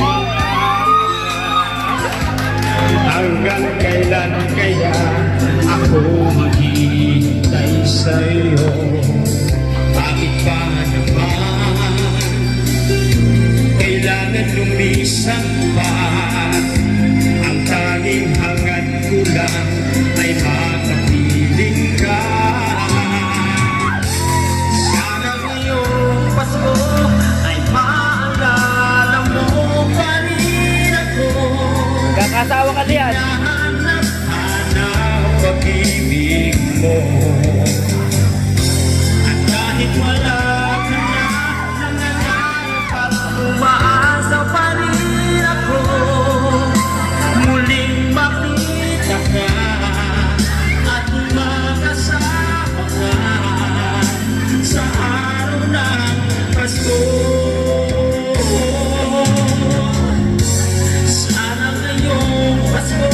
hanggang kailan kaya ako maghihintay sa'yo? Bakit pa naman kailangan lumisan pa? Ang tanging hangad ko lang ay makapiling ka. Sana ngayong Pasko ay maalala mo pa rin ako. Kakasawa ka diyan. Hanap pag-ibig mo. At kahit wala ka na, nangangarap at umaasa pa rin ako. Muling makita ka at makasama ka sa araw ng Pasko. Sana ngayong Pasko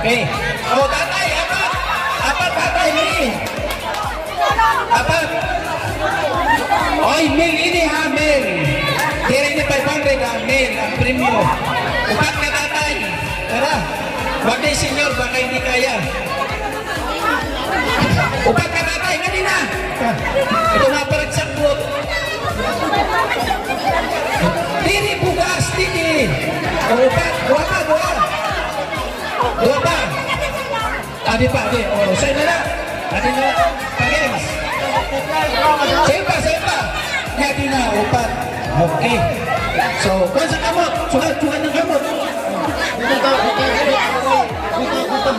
Okay. Oh, tatay, apat. Apat, tatay, Mili. Apat. Oy, Mil, ini ha, Mil. Kira ini 500 ha, Mil, ang premyo. Upat na tatay. Tara. Wag na senior, baka hindi kaya. Upat ka tatay, kanina. Ito nga parang saklot. Dini bugas, dini. Upat, dua pa, dua. Dua pa. Adi pa, adi. O, sa'yo na na. Adi na. Pag-ems. Sa'yo pa. Adi na, upat. Okay. So, kung sa kamot, sukat ng kamot. Dito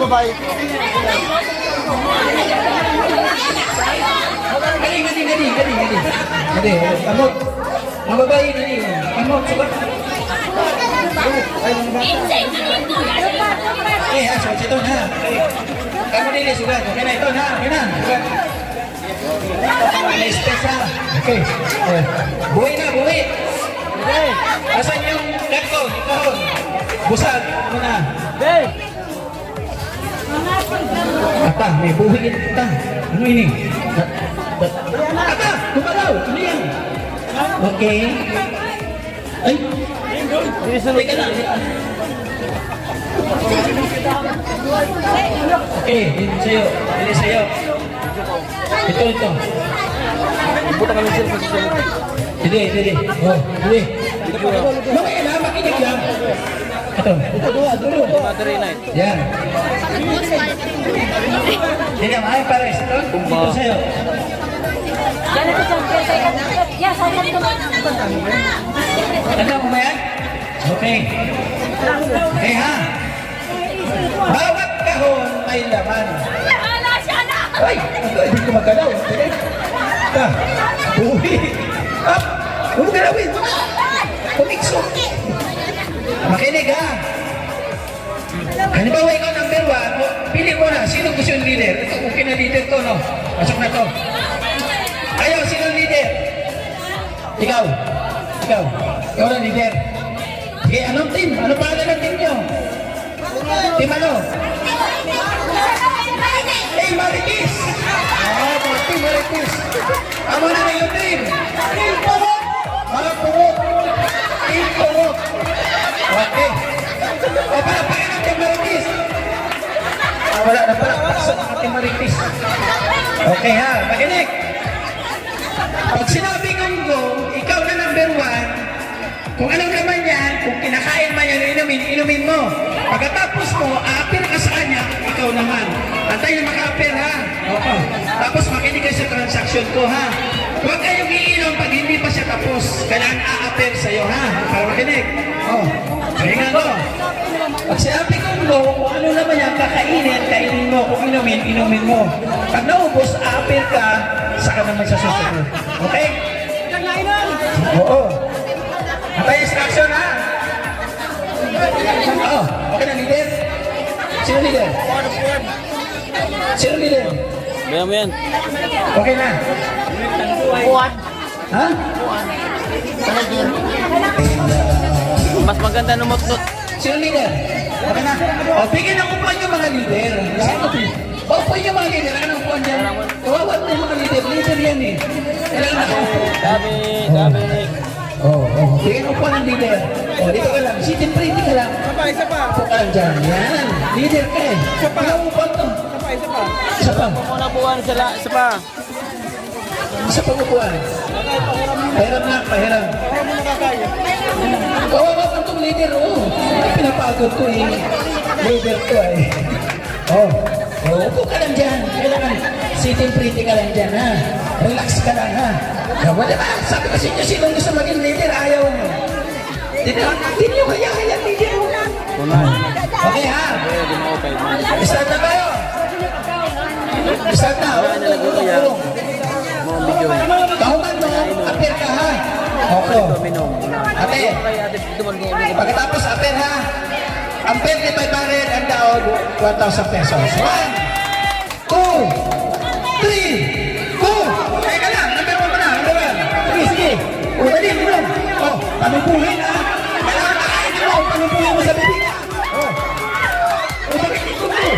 babae. Gadi. Kamot. Ang babae, gadi. Kamot, sukat. So, ito na. Kamu nili, sugat. Okay na, ito na. Okay na. Sugat. Space ha. Okay. Buhay na, buhay. Asan yung lakon? Ikaw. Busag. Ano na? Ata, may buhay ito. Ano ini? Ata, kumalaw. Ano yan? Okay. Ay. Teka lang. Okay, ini sa'yo. Ini sa'yo. Ito. Buta kami sir posisyon. Hindi. Oh, hindi. Mamaya na, makinig yan. Ito. Battery night. Yan. Hindi, ay pares. Ito sa'yo. Tanda mo ba yan? Okay. Okay ha? Bawat kahon may laman. Ay, hindi ko magalaw. Buhi. Up. Huwag mo galawin. Pumikso. Makinig ha. Halimbawa ikaw number 1, pili mo na. Sino gusto yung leader? Ito, okay na leader to, no? Pasok na to. Ayaw, sino yung leader? Ikaw. Ikaw na leader. Sige, anong team? Ano pangalan ng team nyo? Team ano? Hey, Maritis! Team Maritis. Amo na na yung team. Team Purok. Team Purok. Okay. O, pala ng Team Maritis. Wala na pala. Pasok ng Team Maritis. Okay ha, makinig. Pag sinabi kong go, ikaw na number 1. Kung anong naman yan, kung kinakain man yan, inumin mo. Pagkatapos mo, aapir ka sa kanya, ikaw naman. Antay na maka-apir ha. Oo. Tapos makinig kayo sa transaction ko ha. Huwag kayong iinom pag hindi pa siya tapos. Kailangan aapir sa'yo ha. Para makinig. Oo. Pahingan ko. Pag sinabi kong go, kung ano naman yan, kakainin, kainin mo. Kung inumin mo. Pag naubos, aapir ka, saka naman sa susunod. Okay? Oo. Antay instruction ha. Oo. Okay na, leader? Sino leader? Sino leader? Bayan mo yan. Okay na. Ha? Mas maganda numutot. Sino leader? Okay na. O, bigyan ng upuan yung mga leader. O, upuan yung mga leader. Ano upuan dyan? Kawawa na yung mga leader. Leader yan eh. Kailangan nakaupo. Dami. Bigyan ng upuan ng leader. O, dito ka lang. Sitin pretty ka lang. Isa pa. Upo ka lang dyan. Yan. Leader ka eh. Walang upuan to. Isa pa. Muna buwan sila. Isa pa. Isa pa upuan. Pahiram na. Pahiram. Kawawa ka itong leader. Oh. Pinapagod ko eh. Leader ko eh. Upo ka lang dyan. Kailangan sitting pretty ka lang dyan ha. Relax ka lang ha. Wala ba? Sabi ko sa inyo, sinong gusto maging leader? Ayaw mo. Hindi nyo kaya leader mo. Okay ha? Start na tayo. Start na. Tahuman mo. Apir ka ha. Okay. Ate. Pagkatapos apir ha. Ang pwede 500 ang daon 1,000 pesos. 1, 2, 3, go! Teka lang, number 1 pa na, number 1. Sige. O, dali, minum. O, panumpuhin ha. Kailangan makain mo, panumpuhin mo sa bibig ha. O, bakit ito mo?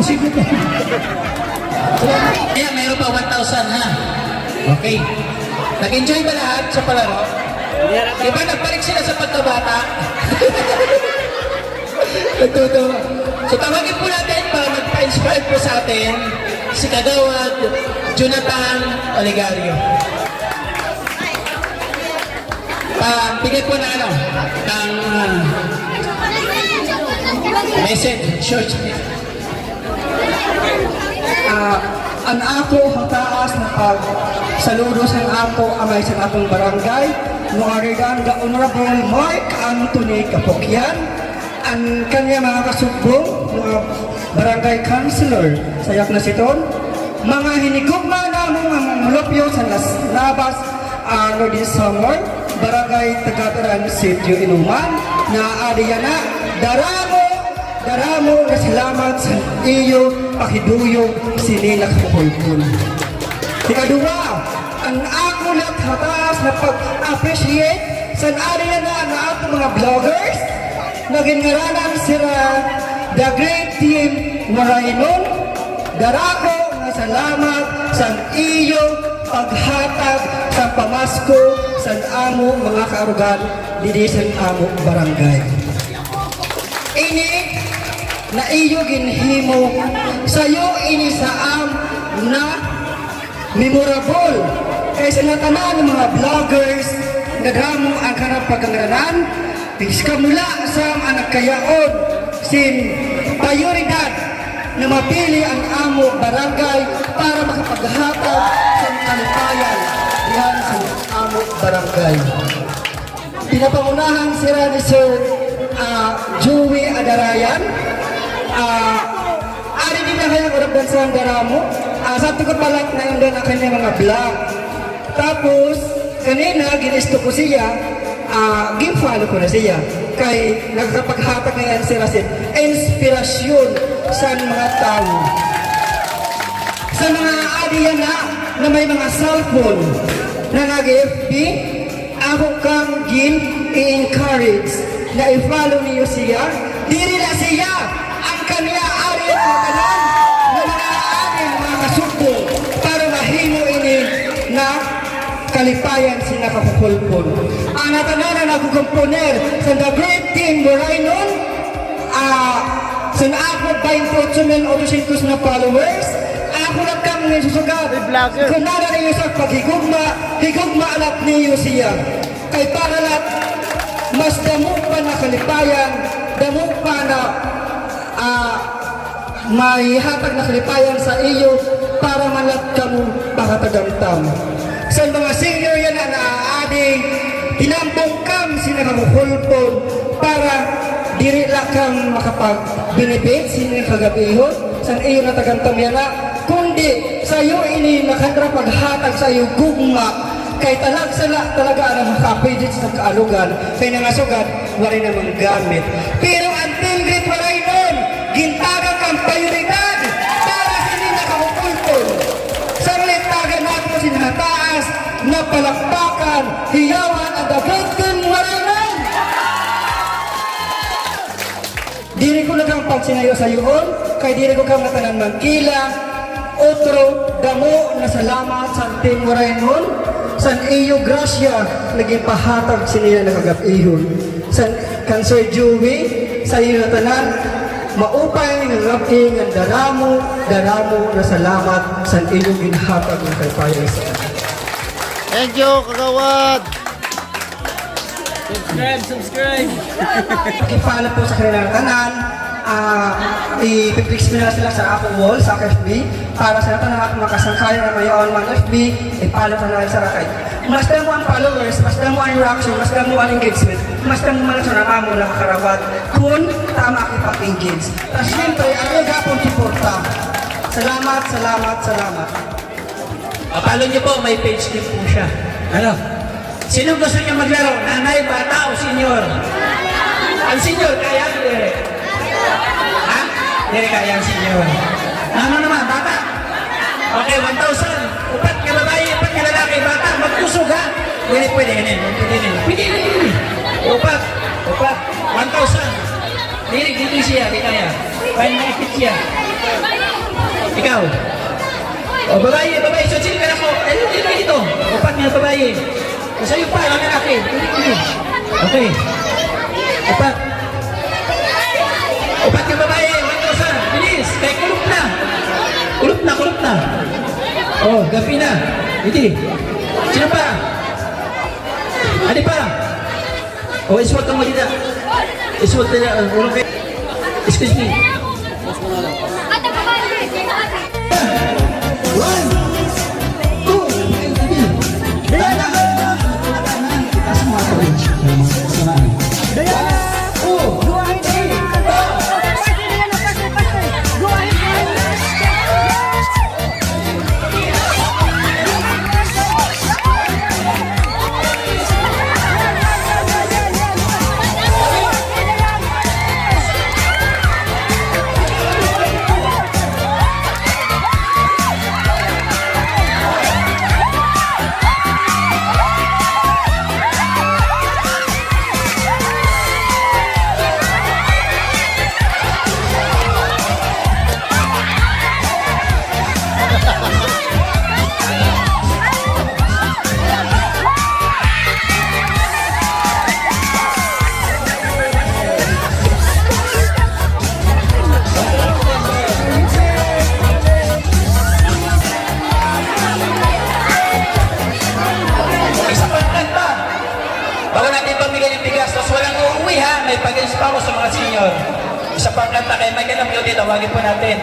Imposible po. Kaya mayroon pa 1,000 ha. Okay. Nag-enjoy ba lahat sa palaro? Diba nagbalik sila sa pagkabata? Nagtutuwa. So tawagin po natin para magpa-inspire po sa atin si Kagawad Jonathan Oligario. Bigay po na ng message, short. Ang ako hataas na pagsaludo sa ako amay sa atong barangay, muarigan the Honorable Mark Anthony Kapokyan, ang kanya mga kasubong, mga barangay councilor sa Yaknasiton, mga hinigugma namong ang mulupyo sa Labas Lodi Samar, barangay Tagataran Sitio Inuman, na adiyana, daramo na salamat sa iyo pakiduyog sinila kapulpul. Ikaduwa, ang ako hataas na pag-appreciate sa adiyana na ato mga vloggers, naging ngaranan sila The Great Team Marainon, darako na salamat sa iyo paghatag sa pamasko sa amo mga kaarugan didi sa amo barangay. Ini na iyo ginhimo sayo ini sa na memorable kay sa tanan ng mga vloggers nagramo ang kanang pagkangaranan piska mula sa anak kayaon sin prioridad na mapili ang amo barangay para makapaghatag sa kalipayan diyan sa amo barangay. Pinapangunahan sila ni Sir Joey Adarayan. Ari din na kayang urabdan sa daramo. Sa tukot palak na yun doon ang kanyang mga vlog. Tapos, kanina, ginisto ko siya, gin-follow ko na siya. Kay nagkapaghatag na yan sila sin inspirasyon sa mga tao. Sa mga adiyan na may mga cellphone na nag-FB, ako kang i-encourage na i-follow niyo siya. Dili na siya ang kanya ari at matanan na mga ating mga kasukbo para mahimo ini na kalipayan sila kapupulpul. Ang natanan na nagkukomponer sa The Great Team Morainon, sa ako 28,800 na followers, ako na kang susugat. Kung nara niyo sa higugma alat niyo siya. Kay para lahat, mas damo pa na kalipayan, damo pa na may hatag na kalipayan sa iyo para malat kamo pakatagamtam. Sa mga senior yan na naading tinambong kam sinakamukulpon para diri lang kang makapag-benefit sinikagabihon sa iyo na tagamtam yan na kundi sa iyo ini nakandra paghatag sa iyo gugma kay talaga ang makapidit sa kaalugan kay nangasugad wala namang gamit. Pero until great walay nun gintagan kang prioridad para hindi nakamupulpul sa tagan natin sinataas na palakpakan hiyawan at agad walay nun. Diri ko lang pagsinayo sa iyon kay diri ko kang natanan mangkila otro damo na salamat sa Team Morainon san iyo grasya naging pahatag siniya nakagapihon san Cancer Joey sa iyo na tanan maupay ng ngaping ang daramo na salamat san iyo ginhatag ng kalipayan sa Thank you, Kagawad. Subscribe! Ipaalam po sa kanilang tanan, i-fix mo na sila sa Apple Wall, sa FB, para sa natin na makasangkayan na mayon mga FB, ipaalam na natin sa rakay. Mas damo ang followers, mas damo ang reaction, mas damo ang engagement, mas damo man sa nakamo na karabat kung tama kipag-engage. Tapos siyempre, ang nagapon suporta. Salamat. Follow niyo po, may page din po siya. Ano? Sino gusto niyo maglaro? Nanay, bata o senior? Ang senior, kaya dire. Ha? Dire kaya ang senior. Ano naman, bata? Okay, 1,000. Upat ka babae, upat ka lalaki, bata. Magkusog ha? Pwede. Upat. 1,000. Dito siya, di kaya. Kaya naikit siya. Ikaw. O, babae, so chill ka na po. Dito. Upat niya, babae. O, sa'yo pa, yung lalaki. Okay. Upat. Upat ka babae, 1,000. Bilis, kay kulop na. Kulop na. O, gapi na. Hindi. Sino pa? Adi pa. O, iswag ka mo dito. Iswag tayo, ulong kayo. Excuse me. May pag-ins pa ako sa mga senior. Isa pang kanta kay Michael Amyo dito, tawagin po natin.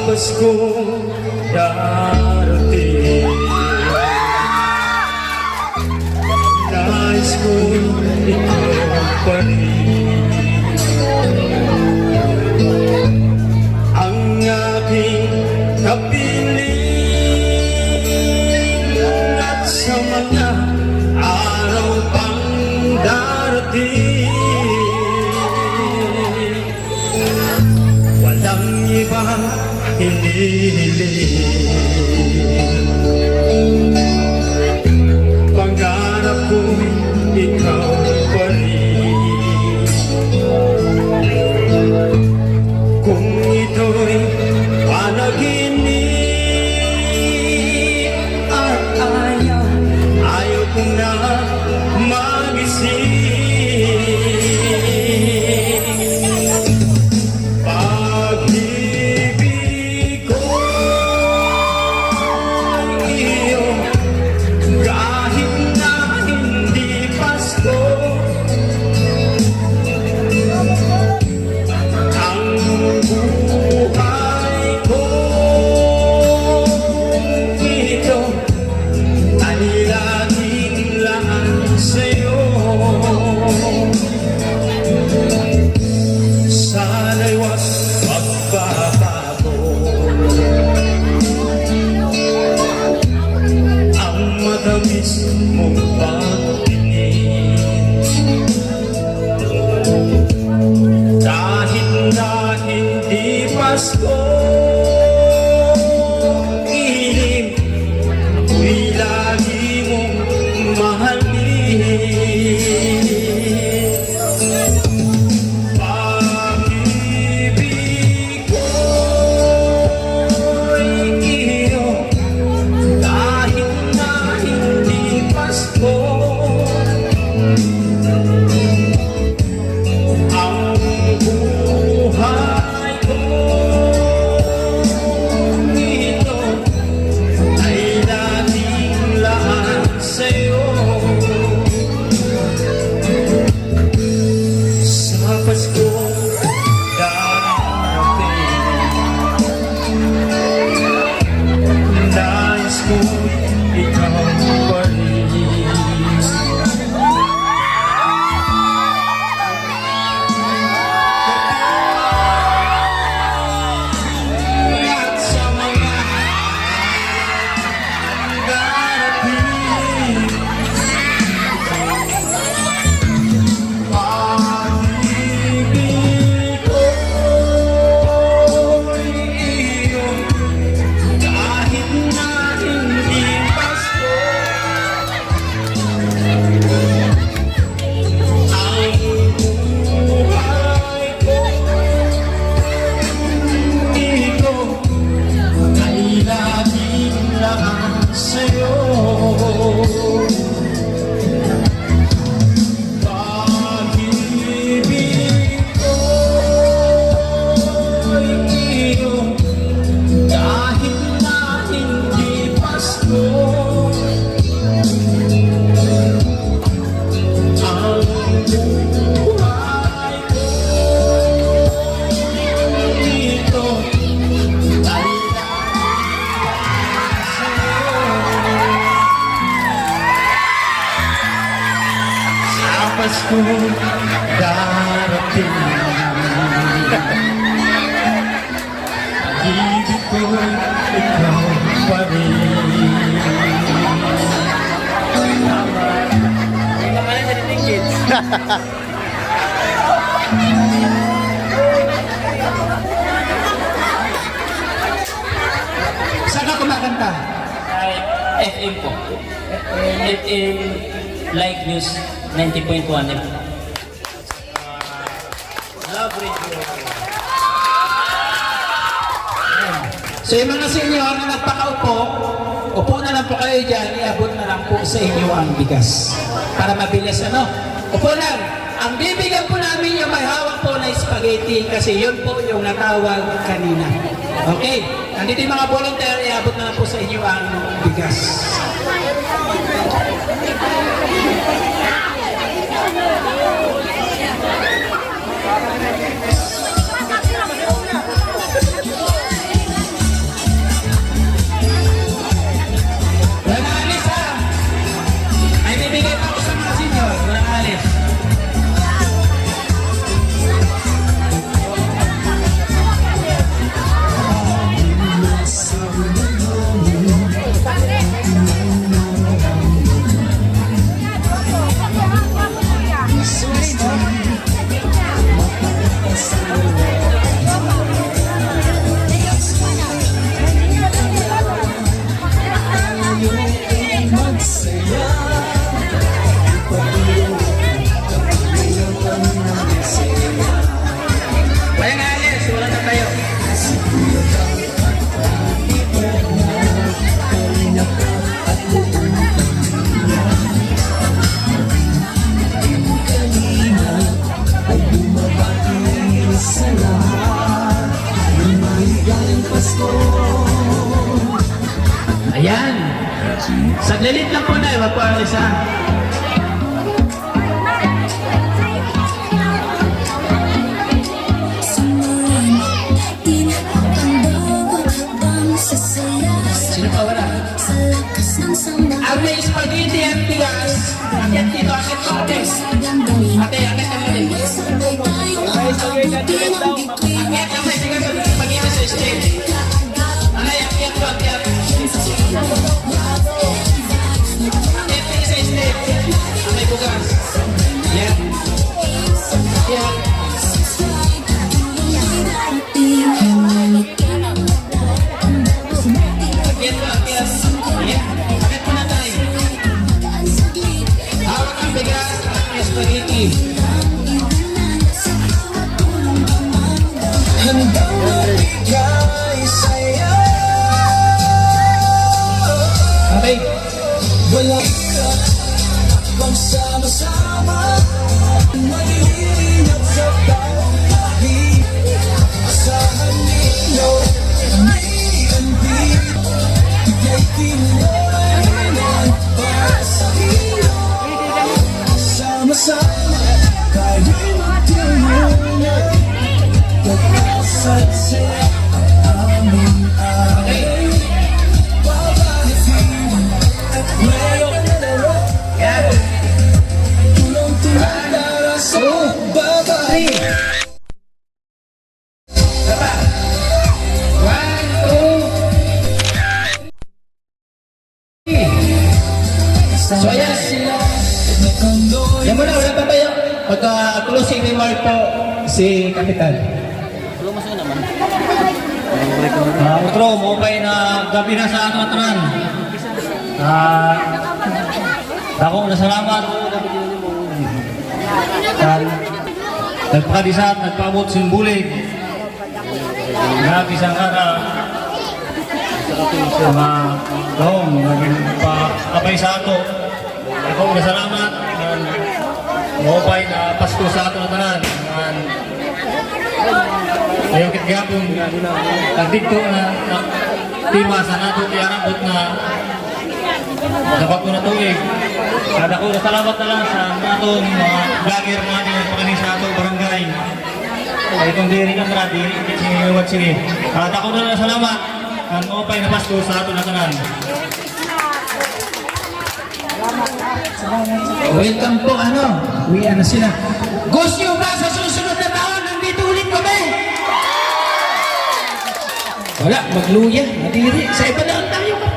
Pasko darating, nais ko ikaw pa rin, ang aking kapiling at sa mga araw pang darating, walang ibang hinihiling. Pangarap ko ikaw pa rin. Kung ito'y panaginip at ayaw kong na magising. Pasko ilim, ako'y lagi mong mahalin. Pag-ibig ko'y iyo, kahit na hindi Pasko. Ang buhay ko buhay ko dito ay sa Pasko darating. Ibig ko ikaw pa rin. Saan ka kumakanta? FM po. FM Live News 90.1 FM. Love Radio. So yung mga senior na nagpakaupo, upo na lang po kayo dyan, iabot na lang po sa inyo ang bigas. Para mabilis, ano? Upo lang. Ang bibigyan po namin yung may hawak po na spaghetti kasi yun po yung natawag kanina. Okay? Nandito yung mga volunteer, iabot na lang po sa inyo ang bigas. Walang alis ha! May bibigay pa ako sa mga senior. Walang alis. Walang alis. Wala na tayo. Ayan. Saglilit lang po na. Wag po alis ha. Sino pa wala? Ang may spaghetti at bigas. Akit dito, akit po, ate. Ate, akit kami din. May spaghetti at bigas daw. Akit ang may bigas at spaghetti sa stage. Anay, akit po, akit. Akit po sa stage. Ang may bugas. Yan. Yan. Akit po, akit. Yan. Akit po na tayo. Hawak ang bigas at may spaghetti. Okay. Wala ka bang sama-sama mag-iingat sa bawat lahit. Asahan ninyo may antig Bigay tinainan para sa iyo. Sama-sama tayo magtulungan. Pagkasat sila aming aray. Babahitin at may panalawa. Tulong-tulong para sa babae. Dapa. 1, 2. So ayan. Yan muna, wala pa tayo. Pagka-closing remark po si Kapitan. Utro, mukay na gabi na sa ato atran. Ako na salamat. Nagpakadisat, nagpaabot simbulig. Grabe sa kara. Sa mga taong naging pakapay sa ato. Ako na salamat. Mukay na Pasko sa ato na tanan. Ayaw kitgapon, nagdikto na tima sa nato tiarabot na dapat ko na tuig. At ako, salamat na lang sa atong mga vlogger natin at pakanin sa atong barangay. Ay, kung diri ka tara, diri what sige. At ako na lang salamat. Ang opay na Pasko sa ato na tanan. Welcome po, uwi na sila. Gusto nyo ba sa susunod na taon, nandito ulit kami? Wala, magluya, nadiri. Sa iba na tayo ka.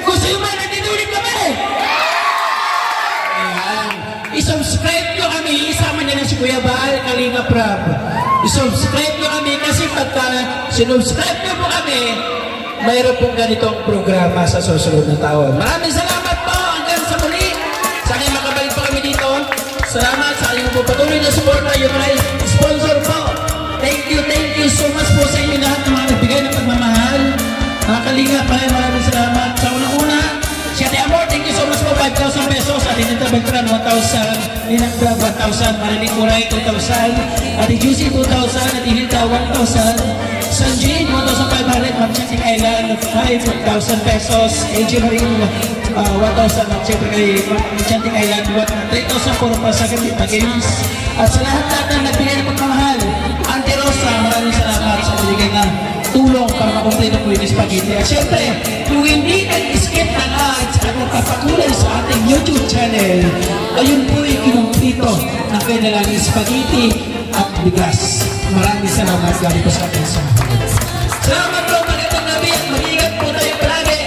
Gusto nyo ba, nandito ulit kami? Ayan. I-subscribe nyo kami, isama nila si Kuya Baal, Kalinga Prab. I-subscribe nyo kami kasi pagka sinubscribe nyo po kami, mayroon pong ganitong programa sa susunod na taon. Maraming salamat po hanggang sa muli. Sana makabalik pa kami dito. Salamat sa inyong po patuloy na suporta. Yung mga sponsor po. Thank you so much po sa inyo lahat ng mga nagbigay ng pagmamahal. Mga Kalinga, maraming salamat. Sa unang-una, si Ate Amor, thank you so much po. 5,000 pesos. Ate Nita Beltran, 1,000. Ninang Brad, 1,000. Mariling Uray, 2,000. Ate Juicy, 2,000. Ate Hilda, 1,000. Sanjin, 1,500, Magnetic Island, 5,000 pesos. Angel Marine, 1,000. At siyempre kay Magnetic Island, 3,000 puro para sa Kapita Games. At sa lahat ng nagbigay ng pagmamahal, Auntie Rosa, maraming salamat sa binigay na tulong para makumpleto po yung spaghetti. At siyempre, kung hindi nag-skip ng ads at nagpapakulay sa ating YouTube channel, ayun po yung kinumpleto ng kanilang spaghetti at bigas. Maraming salamat galing po sa ating salamat po, magandang gabi at mag-ingat po tayo palagi.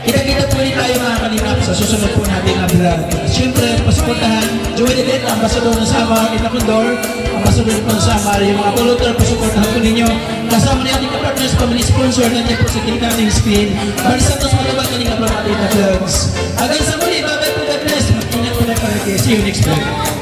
Kita-kita po ulit tayo mga Kalingap sa susunod po natin na vlog. Siyempre, pasuportahan, Joey Dedet, Ambassador ng Sama, Ita Condor, Ambassador po ng Sama, yung mga pulutor, pasuportahan po ninyo. Kasama na ating partners, family sponsor, nandiyan po sa kilika natin screen. Maris Santos, Matubag, Kalingap, mga ating na vlogs. Hanggang sa muli, bye-bye po, God bless. Mag-ingat po na palagi. See you next vlog.